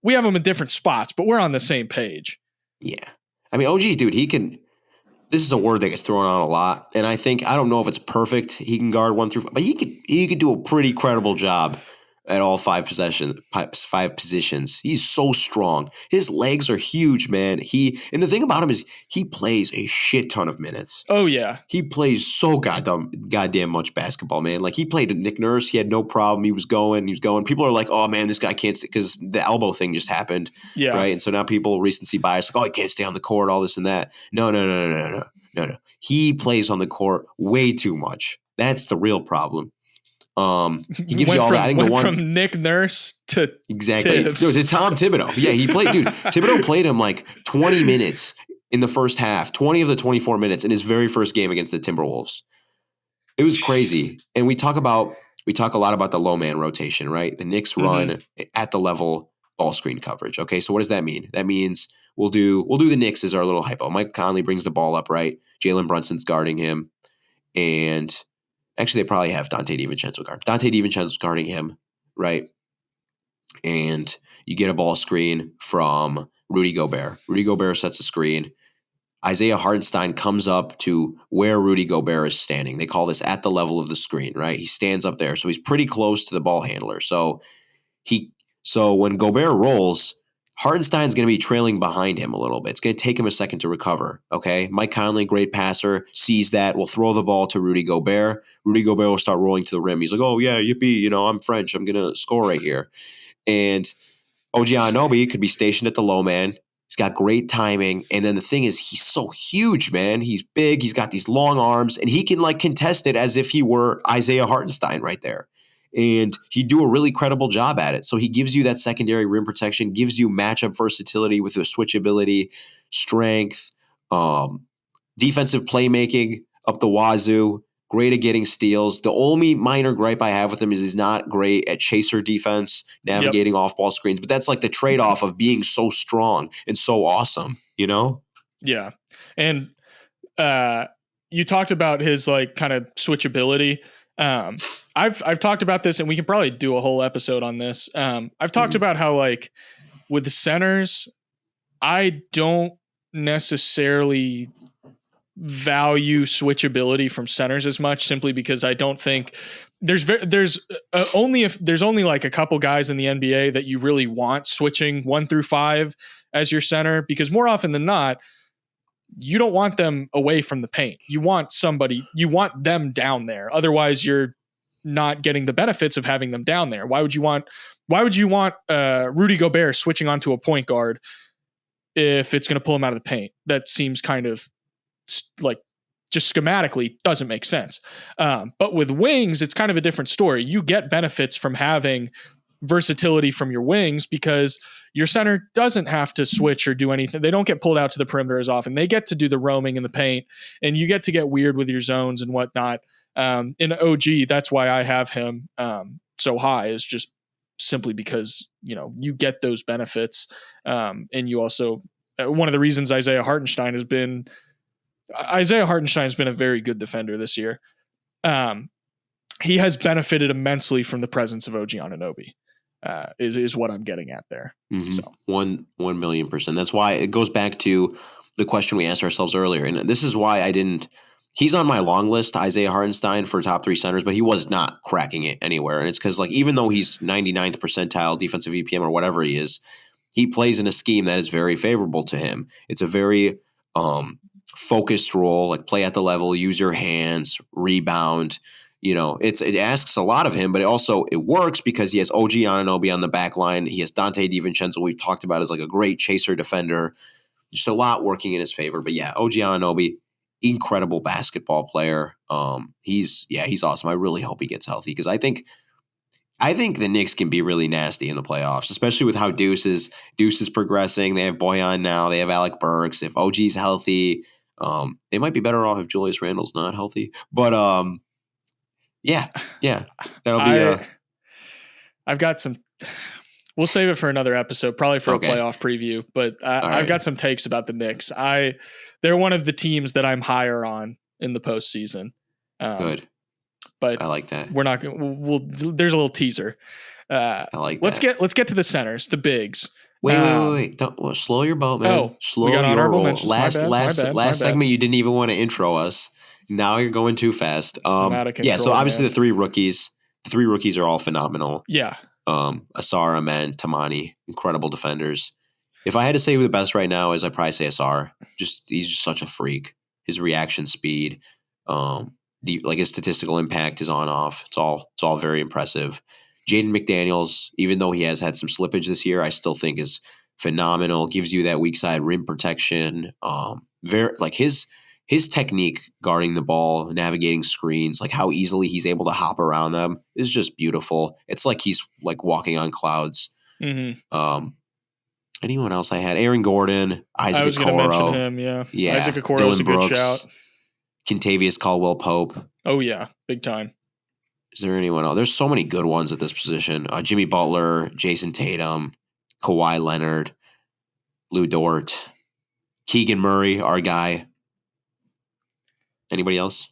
we have him in different spots, but we're on the same page. Yeah. I mean, OG, dude, this is a word that gets thrown out a lot. And I don't know if it's perfect. He can guard 1 through 5, but he could do a pretty credible job at all 5 positions. He's so strong. His legs are huge, man. And the thing about him is he plays a shit ton of minutes. Oh yeah. He plays so goddamn much basketball, man. He played with Nick Nurse. He had no problem. He was going. People are oh man, this guy can't stay, because the elbow thing just happened. Yeah. Right. And so now people recency bias, he can't stay on the court, all this and that. No. He plays on the court way too much. That's the real problem. He gives you all that. I think from Nick Nurse to exactly. Tibbs. No, it's Tom Thibodeau. Yeah, he played. Dude, Thibodeau played him 20 minutes in the first half, 20 of the 24 minutes in his very first game against the Timberwolves. It was crazy. And we talk a lot about the low man rotation, right? The Knicks run at the level ball screen coverage. Okay, so what does that mean? That means we'll do the Knicks as our little hypo. Mike Conley brings the ball up, right? Jalen Brunson's guarding him, and actually, they probably have Dante DiVincenzo guard. Dante DiVincenzo's guarding him, right? And you get a ball screen from Rudy Gobert. Rudy Gobert sets a screen. Isaiah Hartenstein comes up to where Rudy Gobert is standing. They call this at the level of the screen, right? He stands up there, so he's pretty close to the ball handler. So when Gobert rolls, Hartenstein's going to be trailing behind him a little bit. It's going to take him a second to recover. Okay. Mike Conley, great passer, sees that, will throw the ball to Rudy Gobert. Rudy Gobert will start rolling to the rim. He's like, oh, yeah, yippee. I'm French. I'm going to score right here. And OG Anunoby could be stationed at the low man. He's got great timing. And then the thing is, he's so huge, man. He's big. He's got these long arms, and he can contest it as if he were Isaiah Hartenstein right there. And he'd do a really credible job at it. So he gives you that secondary rim protection, gives you matchup versatility with the switchability, strength, defensive playmaking up the wazoo, great at getting steals. The only minor gripe I have with him is he's not great at chaser defense, navigating off-ball screens. But that's the trade-off of being so strong and so awesome, Yeah. And you talked about his kind of switchability. I've talked about this, and we can probably do a whole episode on this. I've talked about how with the centers, I don't necessarily value switchability from centers as much, simply because I don't think there's only a couple guys in the NBA that you really want switching 1 through 5 as your center, because more often than not, you don't want them away from the paint. You want them down there. Otherwise, you're not getting the benefits of having them down there. Why would you want Rudy Gobert switching onto a point guard if it's going to pull him out of the paint? That seems kind of just schematically doesn't make sense. But with wings, it's kind of a different story. You get benefits from having versatility from your wings, because your center doesn't have to switch or do anything. They don't get pulled out to the perimeter as often. They get to do the roaming in the paint, and you get to get weird with your zones and whatnot. In OG, that's why I have him so high, is just simply because, you get those benefits. And you also, one of the reasons Isaiah Hartenstein has been a very good defender this year. He has benefited immensely from the presence of OG Anunoby. Is what I'm getting at there. Mm-hmm. So 1,000,000%. That's why it goes back to the question we asked ourselves earlier. And this is why he's on my long list, Isaiah Hartenstein, for top 3 centers, but he was not cracking it anywhere. And it's because even though he's 99th percentile defensive EPM or whatever he is, he plays in a scheme that is very favorable to him. It's a very focused role, play at the level, use your hands, rebound. It asks a lot of him, but it works because he has OG Anunoby on the back line. He has Dante DiVincenzo, we've talked about, as a great chaser defender. Just a lot working in his favor. But yeah, OG Anunoby, incredible basketball player. He's awesome. I really hope he gets healthy, because I think the Knicks can be really nasty in the playoffs, especially with how Deuce is progressing. They have Boyan now. They have Alec Burks. If OG's healthy, they might be better off if Julius Randle's not healthy. But yeah, that'll be. I've got some. We'll save it for another episode, probably for a playoff preview. But I've got some takes about the Knicks. They're one of the teams that I'm higher on in the postseason. Good, but I like that. We're not. There's a little teaser. I like that. Let's get to the centers, the bigs. Wait. Don't slow your boat, man. Slow your roll. Last segment, you didn't even want to intro us. Now you're going too fast. I'm out of control, so obviously man. The 3 rookies are all phenomenal. Yeah. Asar, Amen, Tamani, incredible defenders. If I had to say who the best right now is, I'd probably say Asar. He's just such a freak. His reaction speed, his statistical impact, his on-off. It's all very impressive. Jaden McDaniels, even though he has had some slippage this year, I still think is phenomenal. Gives you that weak side rim protection. His technique guarding the ball, navigating screens, how easily he's able to hop around them is just beautiful. It's like he's walking on clouds. Mm-hmm. Anyone else I had? Aaron Gordon, Isaac Okoro. I was going to mention him, yeah. Isaac Okoro is a Brooks, good shout. Kentavious Caldwell-Pope. Oh, yeah. Big time. Is there anyone else? There's so many good ones at this position. Jimmy Butler, Jason Tatum, Kawhi Leonard, Lou Dort, Keegan Murray, our guy. Anybody else?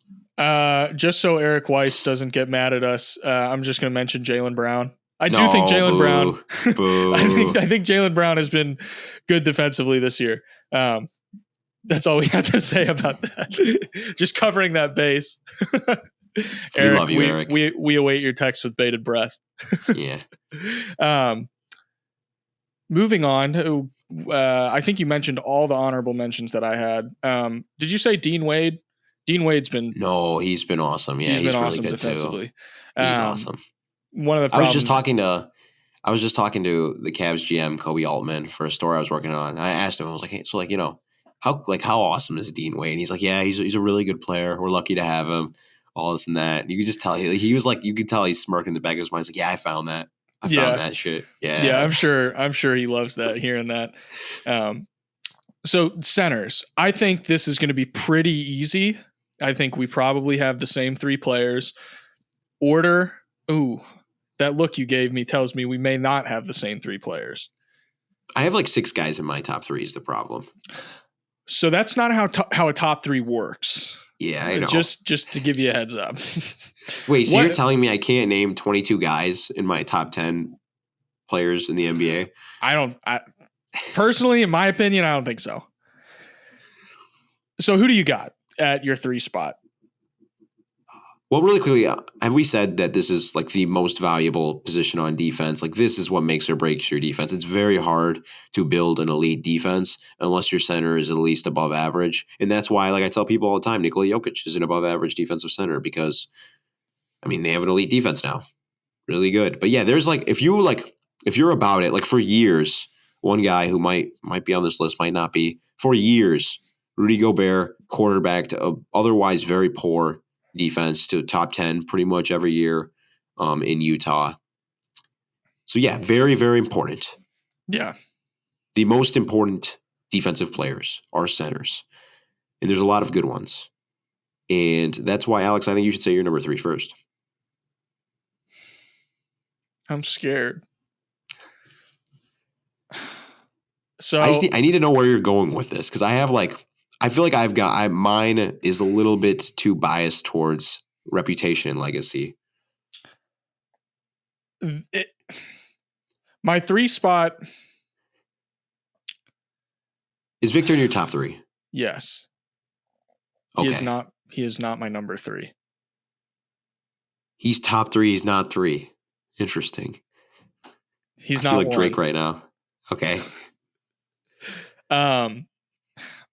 Just so Eric Weiss doesn't get mad at us, I'm just going to mention Jaylen Brown. I think Jaylen Brown. I think Jaylen Brown has been good defensively this year. That's all we have to say about that. Just covering that base. Eric, we love you, Eric. We await your text with bated breath. Yeah. moving on. I think you mentioned all the honorable mentions that I had. Did you say Dean Wade? Dean Wade's been No, he's been awesome. Yeah, he's really awesome good defensively. too. He's awesome. One of the I was problems. just talking to the Cavs GM Kobe Altman for a story I was working on. I asked him, I was like, hey, so like, you know, how awesome is Dean Wade? And he's like, yeah, he's a really good player. We're lucky to have him. All this and that. And you could just tell he was like, you could tell he's smirking in the back of his mind. He's like, yeah, I found that. I found that shit. Yeah. I'm sure he loves that, hearing that. So centers, I think this is going to be pretty easy. I think we probably have the same three players. Order. Ooh, that look you gave me tells me we may not have the same three players. I have like 6 guys in my top 3 is the problem. So that's not how a top 3 works. Yeah, I know. Just to give you a heads up. Wait, so you're telling me I can't name 22 guys in my top 10 players in the NBA? I personally, in my opinion, I don't think so. So who do you got at your 3 spot? Well, really quickly, have we said that this is like the most valuable position on defense? Like this is what makes or breaks your defense. It's very hard to build an elite defense unless your center is at least above average. And that's why, like I tell people all the time, Nikola Jokic is an above average defensive center because, I mean, they have an elite defense now. Really good. But yeah, there's like, if you're about it, like for years, one guy who might be on this list, might not be, for years, Rudy Gobert, quarterback to a otherwise very poor defense to top 10 pretty much every year in Utah. So yeah, very, very important. Yeah. The most important defensive players are centers. And there's a lot of good ones. And that's why, Alex, I think you should say your number 3 first. I'm scared. So I need to know where you're going with this because I feel like mine is a little bit too biased towards reputation and legacy. My 3 spot is Victor in your top 3? Yes. Okay. He is not my number 3. He's top 3. He's not 3. Interesting. He's I not feel like 1. Drake right now. Okay.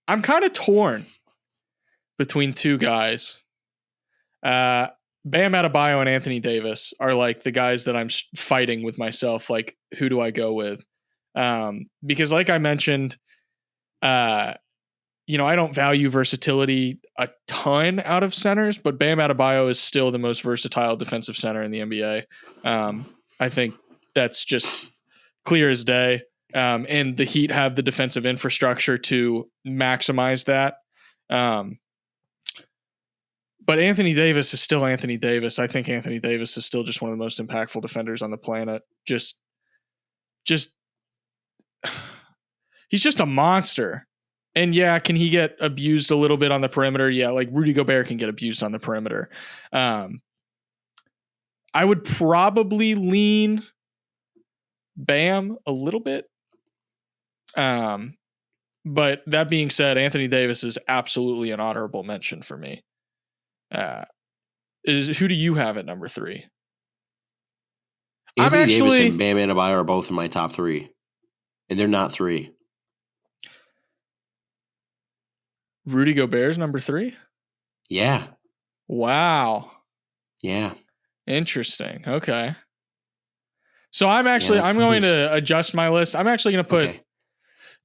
I'm kind of torn between 2 guys. Bam Adebayo and Anthony Davis are like the guys that I'm fighting with myself. Like, who do I go with? Because like I mentioned, I don't value versatility a ton out of centers, but Bam Adebayo is still the most versatile defensive center in the NBA. I think that's just clear as day. And the Heat have the defensive infrastructure to maximize that. But Anthony Davis is still Anthony Davis. I think Anthony Davis is still just one of the most impactful defenders on the planet. Just he's just a monster. And yeah, can he get abused a little bit on the perimeter? Yeah, like Rudy Gobert can get abused on the perimeter. I would probably lean Bam a little bit. But that being said, Anthony Davis is absolutely an honorable mention for me. Who do you have at number 3? Anthony Davis and Bam Adebayo are both in my top 3. And they're not 3. Rudy Gobert's number 3? Yeah. Wow. Yeah. Interesting. Okay. So I'm going to adjust my list. I'm actually going to put,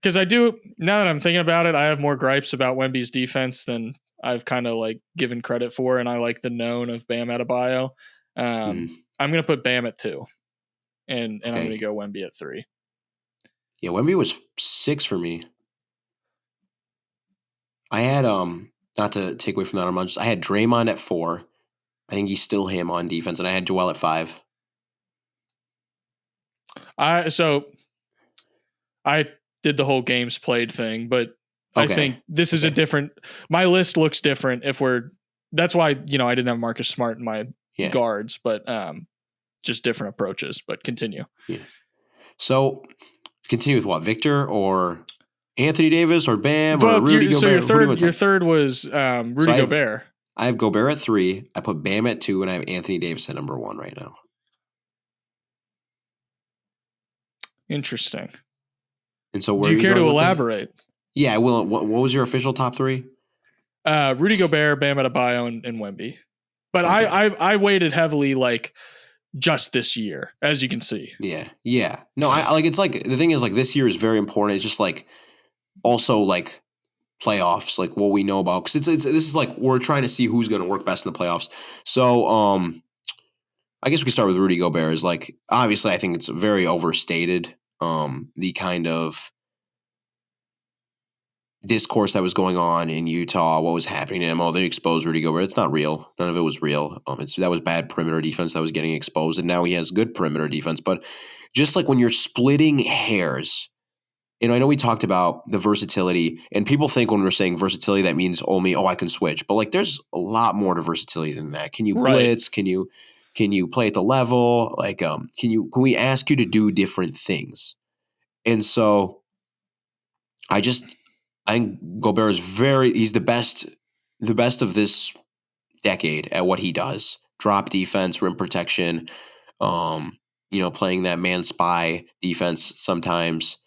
because I do, now that I'm thinking about it, I have more gripes about Wemby's defense than I've kind of like given credit for, and I like the known of Bam Adebayo. I'm going to put Bam at 2, and I'm going to go Wemby at 3. Yeah, Wemby was 6 for me. I had not to take away from that, I had Draymond at 4. I think he's still him on defense, and I had Joel at 5. So I did the whole games played thing, but I think this is a different. My list looks different that's why I didn't have Marcus Smart in my guards, but just different approaches. But continue. Yeah. So continue with what, Victor or Anthony Davis or Bam or Rudy Gobert? So your third was Rudy Gobert. I have Gobert at 3. I put Bam at 2, and I have Anthony Davis at number 1 right now. Interesting. And so where Do are you you care to going with that? elaborate? Yeah, I will. What was your official top three? Rudy Gobert, Bam Adebayo, and Wemby. But Okay. I weighted heavily like just this year, as you can see. Yeah. No, I like. It's like the thing is like this year is very important. It's just like also like playoffs, like what we know about, because it's this is like we're trying to see who's going to work best in the playoffs. So I guess we can start with Rudy Gobert. Is like obviously I think it's very overstated. The kind of discourse that was going on in Utah, what was happening to him. Oh, they exposed Rudy Gobert. It's not real. None of it was real. That was bad perimeter defense that was getting exposed, and now he has good perimeter defense. But just like when you're splitting hairs, and I know we talked about the versatility, and people think when we're saying versatility that means only I can switch, but like there's a lot more to versatility than that. Can you blitz? Can you play at the level? Like can we ask you to do different things? And so I think Gobert is he's the best of this decade at what he does. Drop defense, rim protection, playing that man spy defense sometimes.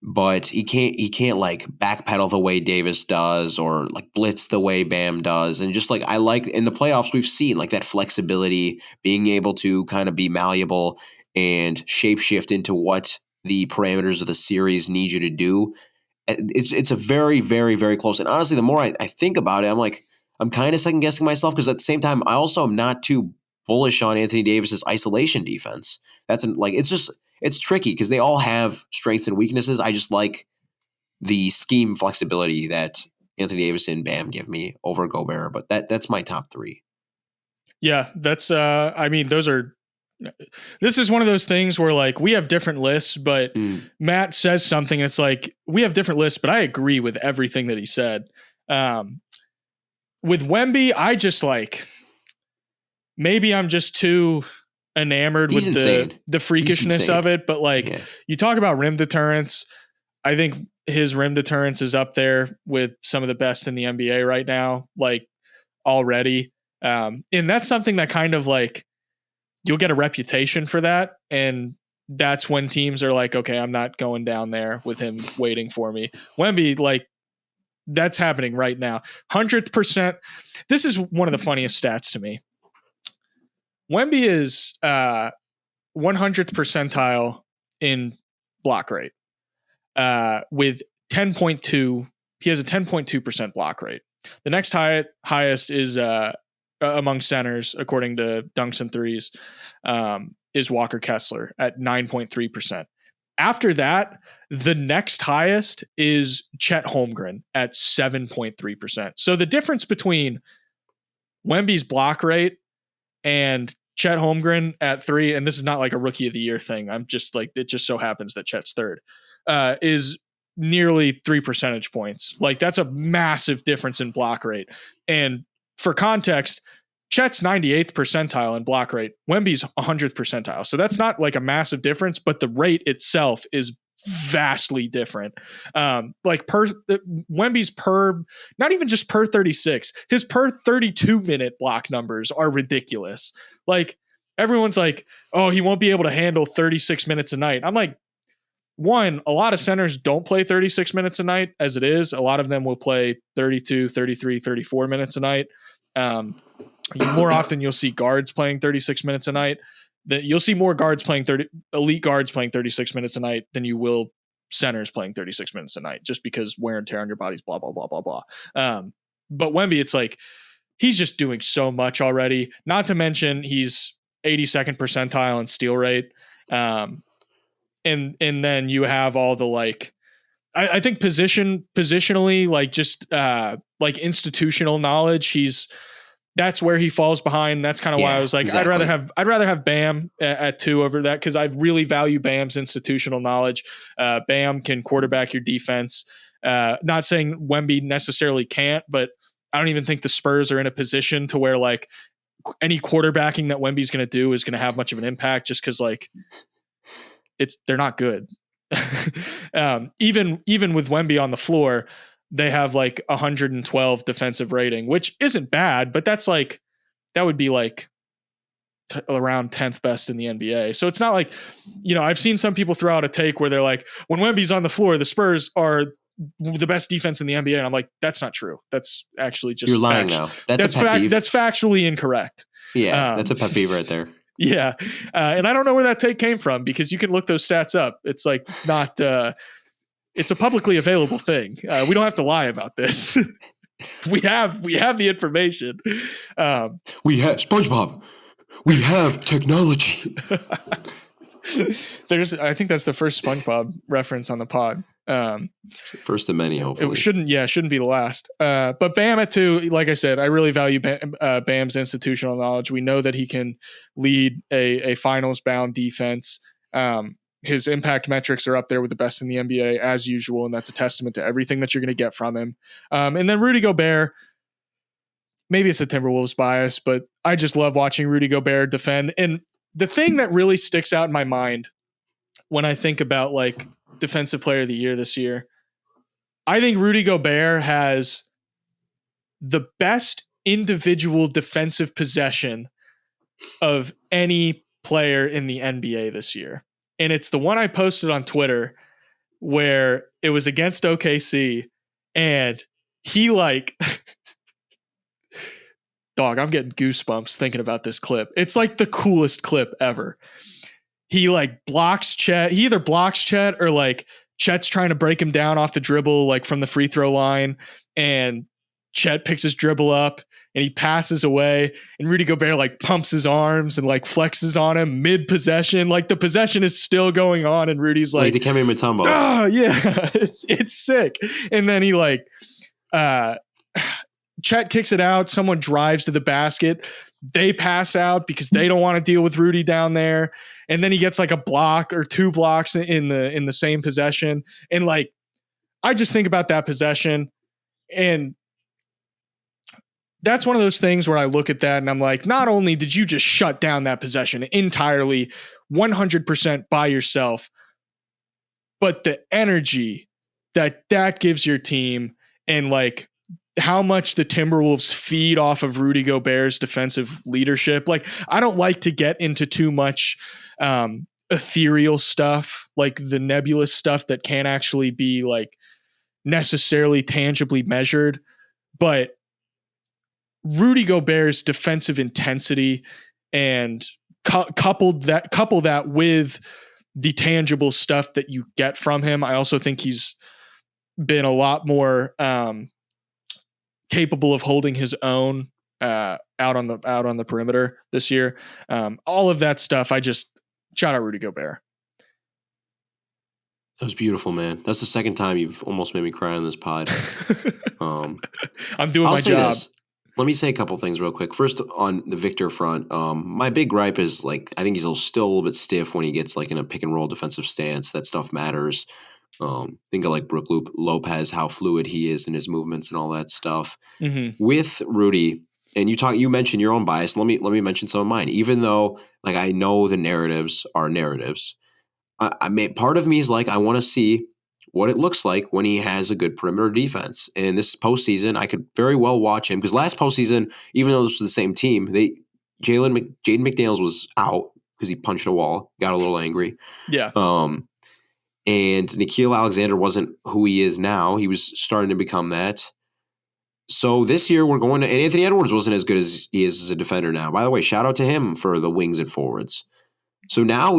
But he can't like backpedal the way Davis does or like blitz the way Bam does. And just like I like in the playoffs, we've seen like that flexibility, being able to kind of be malleable and shapeshift into what the parameters of the series need you to do. It's a very, very, very close. And honestly, the more I think about it, I'm kind of second guessing myself, because at the same time, I also am not too bullish on Anthony Davis's isolation defense. It's tricky because they all have strengths and weaknesses. I just like the scheme flexibility that Anthony Davis and Bam give me over Gobert, but that's my top three. Yeah, that's this is one of those things where like we have different lists, but Matt says something and it's like we have different lists, but I agree with everything that he said. With Wemby, I just like, maybe I'm just too enamored with the freakishness of it, but like you talk about rim deterrence, I think his rim deterrence is up there with some of the best in the NBA right now, like already. And that's something that kind of like, you'll get a reputation for that. And that's when teams are like, okay, I'm not going down there with him waiting for me. Wemby, like, that's happening right now. 100%. This is one of the funniest stats to me. Wemby is 100th percentile in block rate with 10.2. He has a 10.2% block rate. The next highest is among centers, according to Dunks and Threes, is Walker Kessler at 9.3%. After that, the next highest is Chet Holmgren at 7.3%. So the difference between Wemby's block rate and Chet Holmgren at 3, and this is not like a rookie of the year thing, I'm just like, it just so happens that Chet's third, is nearly 3 percentage points. Like that's a massive difference in block rate. And for context, Chet's 98th percentile in block rate. Wemby's 100th percentile. So that's not like a massive difference, but the rate itself is vastly different. Like Wemby's not even just per 36, his per 32 minute block numbers are ridiculous. Like everyone's like, oh, he won't be able to handle 36 minutes a night. I'm like, one, a lot of centers don't play 36 minutes a night as it is. A lot of them will play 32, 33, 34 minutes a night. More often you'll see guards playing 36 minutes a night. That you'll see more guards playing elite guards playing 36 minutes a night than you will centers playing 36 minutes a night, just because wear and tear on your body's blah, blah, blah, blah, blah. But Wemby, it's like, he's just doing so much already. Not to mention he's 82nd percentile in steal rate. And then you have all the like, I think positionally, like just like institutional knowledge, that's where he falls behind. That's kind of why I was like, exactly. I'd rather have Bam at 2 over that, because I really value Bam's institutional knowledge. Bam can quarterback your defense. Not saying Wemby necessarily can't, but I don't even think the Spurs are in a position to where like any quarterbacking that Wemby's going to do is going to have much of an impact, just because like they're not good. Even with Wemby on the floor, they have like 112 defensive rating, which isn't bad, but that's like, that would be like around 10th best in the NBA. So it's not like, I've seen some people throw out a take where they're like, when Wemby's on the floor, the Spurs are the best defense in the NBA. And I'm like, that's not true. That's actually just you're lying now. That's a pet peeve. That's factually incorrect. Yeah, that's a pet peeve right there. Yeah. And I don't know where that take came from, because you can look those stats up. It's like not, it's a publicly available thing. We don't have to lie about this. we have the information. We have SpongeBob. We have technology. I think that's the first SpongeBob reference on the pod. First of many, hopefully. It shouldn't be the last. But Bam at 2, like I said, I really value Bam's institutional knowledge. We know that he can lead a finals-bound defense. His impact metrics are up there with the best in the NBA as usual, and that's a testament to everything that you're going to get from him. And then Rudy Gobert, maybe it's the Timberwolves bias, but I just love watching Rudy Gobert defend. And the thing that really sticks out in my mind when I think about like defensive player of the year this year, I think Rudy Gobert has the best individual defensive possession of any player in the NBA this year. And it's the one I posted on Twitter where it was against OKC, and he like dog, I'm getting goosebumps thinking about this clip. It's like the coolest clip ever. He like blocks Chet. He either blocks Chet or like Chet's trying to break him down off the dribble, like from the free throw line, and Chet picks his dribble up and he passes away, and Rudy Gobert like pumps his arms and like flexes on him mid possession. Like the possession is still going on, and Rudy's like Dikembe Mutombo. Oh yeah, it's sick. And then he like Chet kicks it out. Someone drives to the basket. They pass out because they don't want to deal with Rudy down there. And then he gets like a block or 2 blocks in the same possession. And like, I just think about that possession, and that's one of those things where I look at that and I'm like, not only did you just shut down that possession entirely 100% by yourself, but the energy that gives your team, and like how much the Timberwolves feed off of Rudy Gobert's defensive leadership. Like, I don't like to get into too much ethereal stuff, like the nebulous stuff that can't actually be like necessarily tangibly measured, but Rudy Gobert's defensive intensity and couple that with the tangible stuff that you get from him. I also think he's been a lot more capable of holding his own out on the perimeter this year. All of that stuff. I just shout out Rudy Gobert. That was beautiful, man. That's the second time you've almost made me cry on this pod. I'm doing my job. Let me say a couple things real quick. First, on the Victor front, my big gripe is like I think he's still a little bit stiff when he gets like in a pick and roll defensive stance. That stuff matters. Think of like Brook Lopez, how fluid he is in his movements and all that stuff. Mm-hmm. With Rudy, and you mentioned your own bias. Let me mention some of mine. Even though like I know the narratives are narratives, I mean, part of me is like I want to see what it looks like when he has a good perimeter defense. And this postseason, I could very well watch him because last postseason, even though this was the same team, Jaden McDaniels was out because he punched a wall, got a little angry. Yeah. And Nickeil Alexander wasn't who he is now. He was starting to become that. So this year we're going to, and Anthony Edwards wasn't as good as he is as a defender now. By the way, shout out to him for the wings and forwards. So now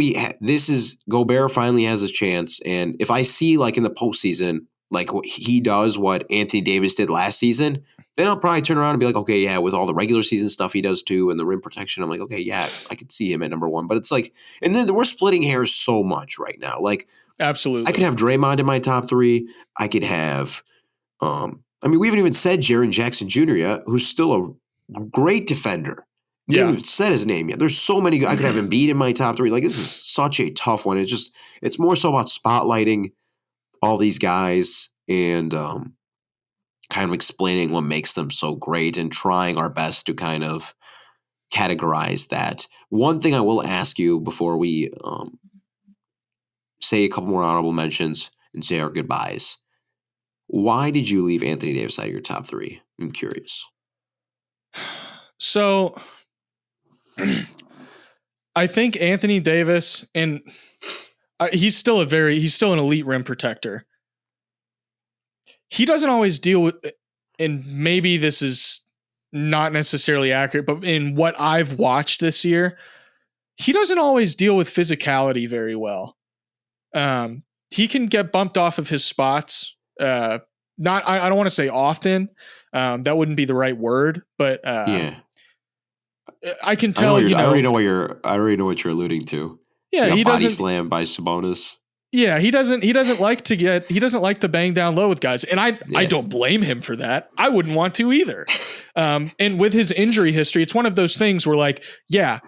Gobert finally has his chance. And if I see like in the postseason, like he does what Anthony Davis did last season, then I'll probably turn around and be like, okay, yeah, with all the regular season stuff he does too and the rim protection, I'm like, okay, yeah, I could see him at number 1. But it's like, and then we're splitting hairs so much right now. Like, absolutely. I could have Draymond in my top 3. I could have, I mean, we haven't even said Jaren Jackson Jr. yet, who's still a great defender. We haven't even said his name yet. There's so many. I could have Embiid in my top 3. Like, this is such a tough one. It's more so about spotlighting all these guys and kind of explaining what makes them so great and trying our best to kind of categorize that. One thing I will ask you before we say a couple more honorable mentions and say our goodbyes. Why did you leave Anthony Davis out of your top 3? I'm curious. So I think Anthony Davis, and he's still an elite rim protector. He doesn't always deal with, and maybe this is not necessarily accurate, but in what I've watched this year, he doesn't always deal with physicality very well. He can get bumped off of his spots. I don't want to say often. That wouldn't be the right word, but Yeah. I can tell. I already know what you're alluding to. Yeah, he doesn't body slam by Sabonis. Yeah, he doesn't like to bang down low with guys, and I don't blame him for that. I wouldn't want to either. And with his injury history, it's one of those things where, like, yeah,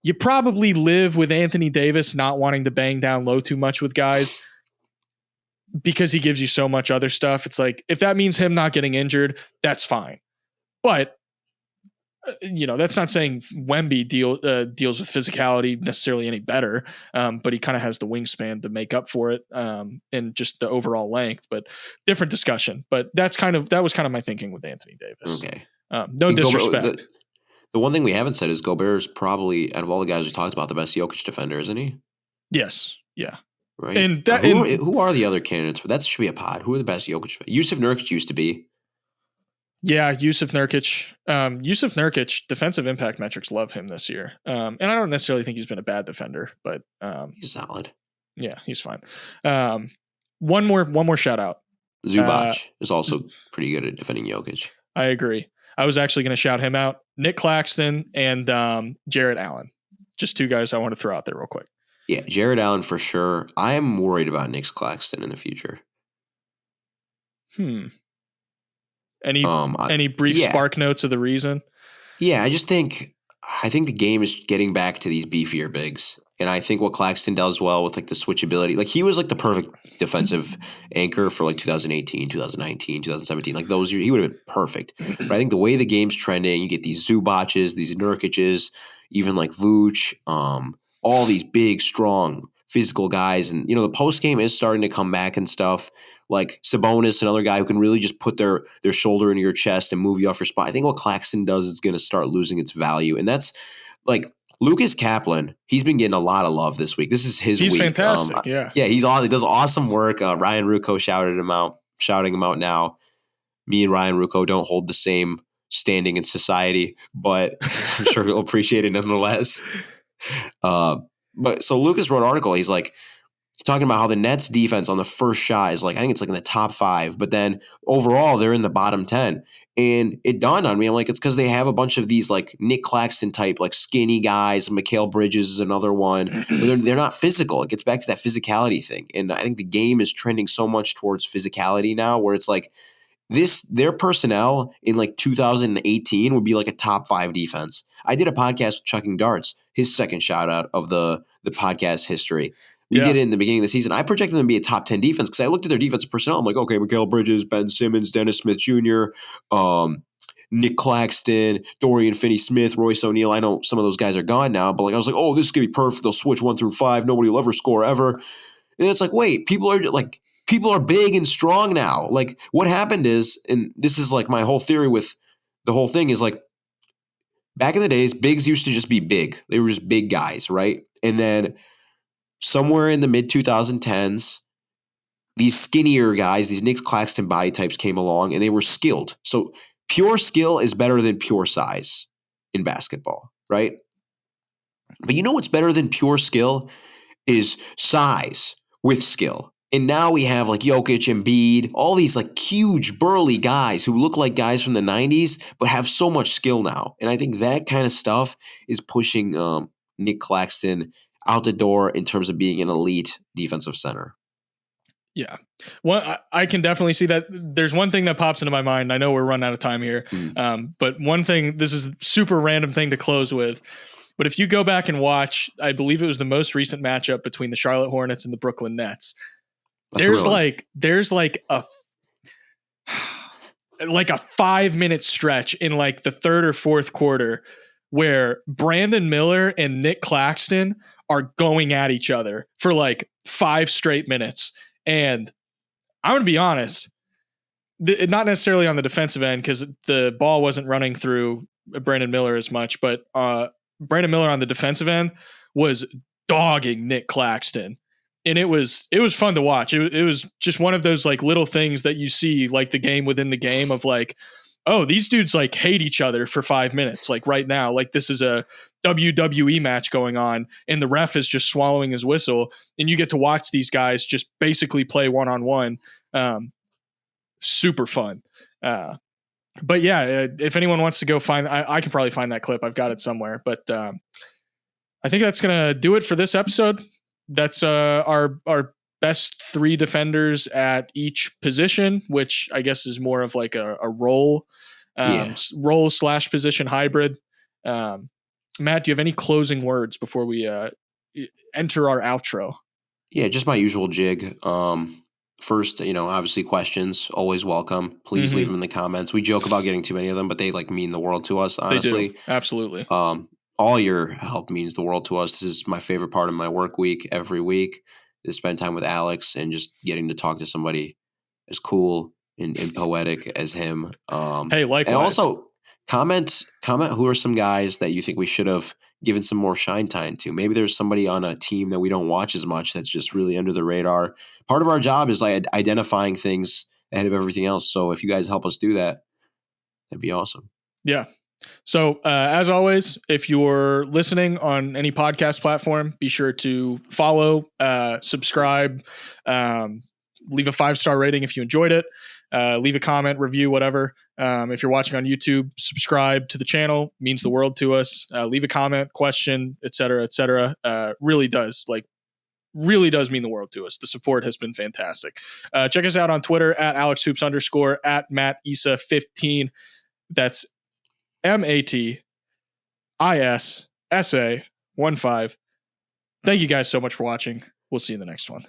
you probably live with Anthony Davis not wanting to bang down low too much with guys because he gives you so much other stuff. It's like, if that means him not getting injured, that's fine. But that's not saying Wemby deals with physicality necessarily any better, but he kind of has the wingspan to make up for it, and just the overall length. But different discussion. But that was kind of my thinking with Anthony Davis. Okay, no disrespect. The one thing we haven't said is Gobert's probably, out of all the guys we talked about, the best Jokic defender, isn't he? Yes. Yeah. Right. And who are the other candidates for that? Should be a pod. Who are the best Jokic? Yusuf Nurkic used to be. Yeah, Yusuf Nurkic, defensive impact metrics love him this year. And I don't necessarily think he's been a bad defender, but he's solid. Yeah, he's fine. One more shout out. Zubac is also pretty good at defending Jokic. I agree. I was actually going to shout him out. Nick Claxton and Jarrett Allen. Just two guys I want to throw out there real quick. Yeah, Jarrett Allen for sure. I am worried about Nick Claxton in the future. Any brief spark notes of the reason? Yeah, I think the game is getting back to these beefier bigs. And I think what Claxton does well with, like, the switchability, like, he was like the perfect defensive anchor for, like, 2018, 2019, 2017. Like, those years, he would have been perfect. But I think the way the game's trending, you get these Zubac's, these Nurkic's, even like Vooch, all these big, strong, physical guys. And, the post game is starting to come back and stuff. Like Sabonis, another guy who can really just put their shoulder into your chest and move you off your spot. I think what Claxton does is going to start losing its value. And that's, like, Lucas Kaplan, he's been getting a lot of love this week. This is his week. He's fantastic. Yeah, he does awesome work. Ryan Rucco shouting him out now. Me and Ryan Rucco don't hold the same standing in society, but I'm sure he'll appreciate it nonetheless. But so Lucas wrote an article. He's talking about how the Nets defense on the first shot is, like, I think it's like in the top 5, but then overall they're in the bottom 10. And it dawned on me, I'm like, it's because they have a bunch of these, like, Nick Claxton type, like, skinny guys. Mikal Bridges is another one. They're not physical. It gets back to that physicality thing. And I think the game is trending so much towards physicality now, where it's like their personnel in, like, 2018 would be like a top 5 defense. I did a podcast with Chucking Darts, his second shout out of the podcast history. We did it in the beginning of the season. I projected them to be a top 10 defense because I looked at their defensive personnel. I'm like, okay, Mikal Bridges, Ben Simmons, Dennis Smith Jr., Nick Claxton, Dorian Finney-Smith, Royce O'Neal. I know some of those guys are gone now, but, like, I was like, oh, this is going to be perfect. They'll switch 1 through 5. Nobody will ever score ever. And it's like, wait, people are big and strong now. Like, what happened is, and this is, like, my whole theory with the whole thing is, like, back in the days, bigs used to just be big. They were just big guys, right? And then somewhere in the mid-2010s, these skinnier guys, these Nick Claxton body types came along, and they were skilled. So pure skill is better than pure size in basketball, right? But you know what's better than pure skill is size with skill. And now we have, like, Jokic, Embiid, all these, like, huge, burly guys who look like guys from the 90s but have so much skill now. And I think that kind of stuff is pushing Nick Claxton out the door in terms of being an elite defensive center. Yeah. Well, I can definitely see that. There's one thing that pops into my mind. I know we're running out of time here. But one thing, this is a super random thing to close with. But if you go back and watch, I believe it was the most recent matchup between the Charlotte Hornets and the Brooklyn Nets. There's like a 5-minute stretch in, like, the third or fourth quarter where Brandon Miller and Nick Claxton are going at each other for, like, 5 straight minutes. And I'm going to be honest, not necessarily on the defensive end because the ball wasn't running through Brandon Miller as much, but Brandon Miller on the defensive end was dogging Nick Claxton. And it was fun to watch. It was just one of those like little things that you see, like the game within the game of like, oh, these dudes like hate each other for 5 minutes. Like right now, like this is a WWE match going on and the ref is just swallowing his whistle and you get to watch these guys just basically play one-on-one. Super fun. But yeah, if anyone wants to go find, I can probably find that clip. I've got it somewhere, but I think that's going to do it for this episode. That's our best 3 defenders at each position, which I guess is more of like a role / position hybrid. Matt, do you have any closing words before we enter our outro? Yeah, just my usual jig. First, obviously questions, always welcome. Please leave them in the comments. We joke about getting too many of them, but they like mean the world to us, honestly. They do. Absolutely. All your help means the world to us. This is my favorite part of my work week every week, is spend time with Alex and just getting to talk to somebody as cool and poetic as him. Hey, likewise. And also comment who are some guys that you think we should have given some more shine time to. Maybe there's somebody on a team that we don't watch as much that's just really under the radar. Part of our job is like identifying things ahead of everything else. So if you guys help us do that, that'd be awesome. Yeah. So as always, if you're listening on any podcast platform, be sure to follow, subscribe, leave a 5-star rating if you enjoyed it, leave a comment, review, whatever. If you're watching on YouTube, subscribe to the channel. Means the world to us. Leave a comment, question, etc., etc. Really does mean the world to us. The support has been fantastic. Check us out on Twitter at AlexHoops_ at Mat Issa 15. That's MATISSA 15. Thank you guys so much for watching. We'll see you in the next one.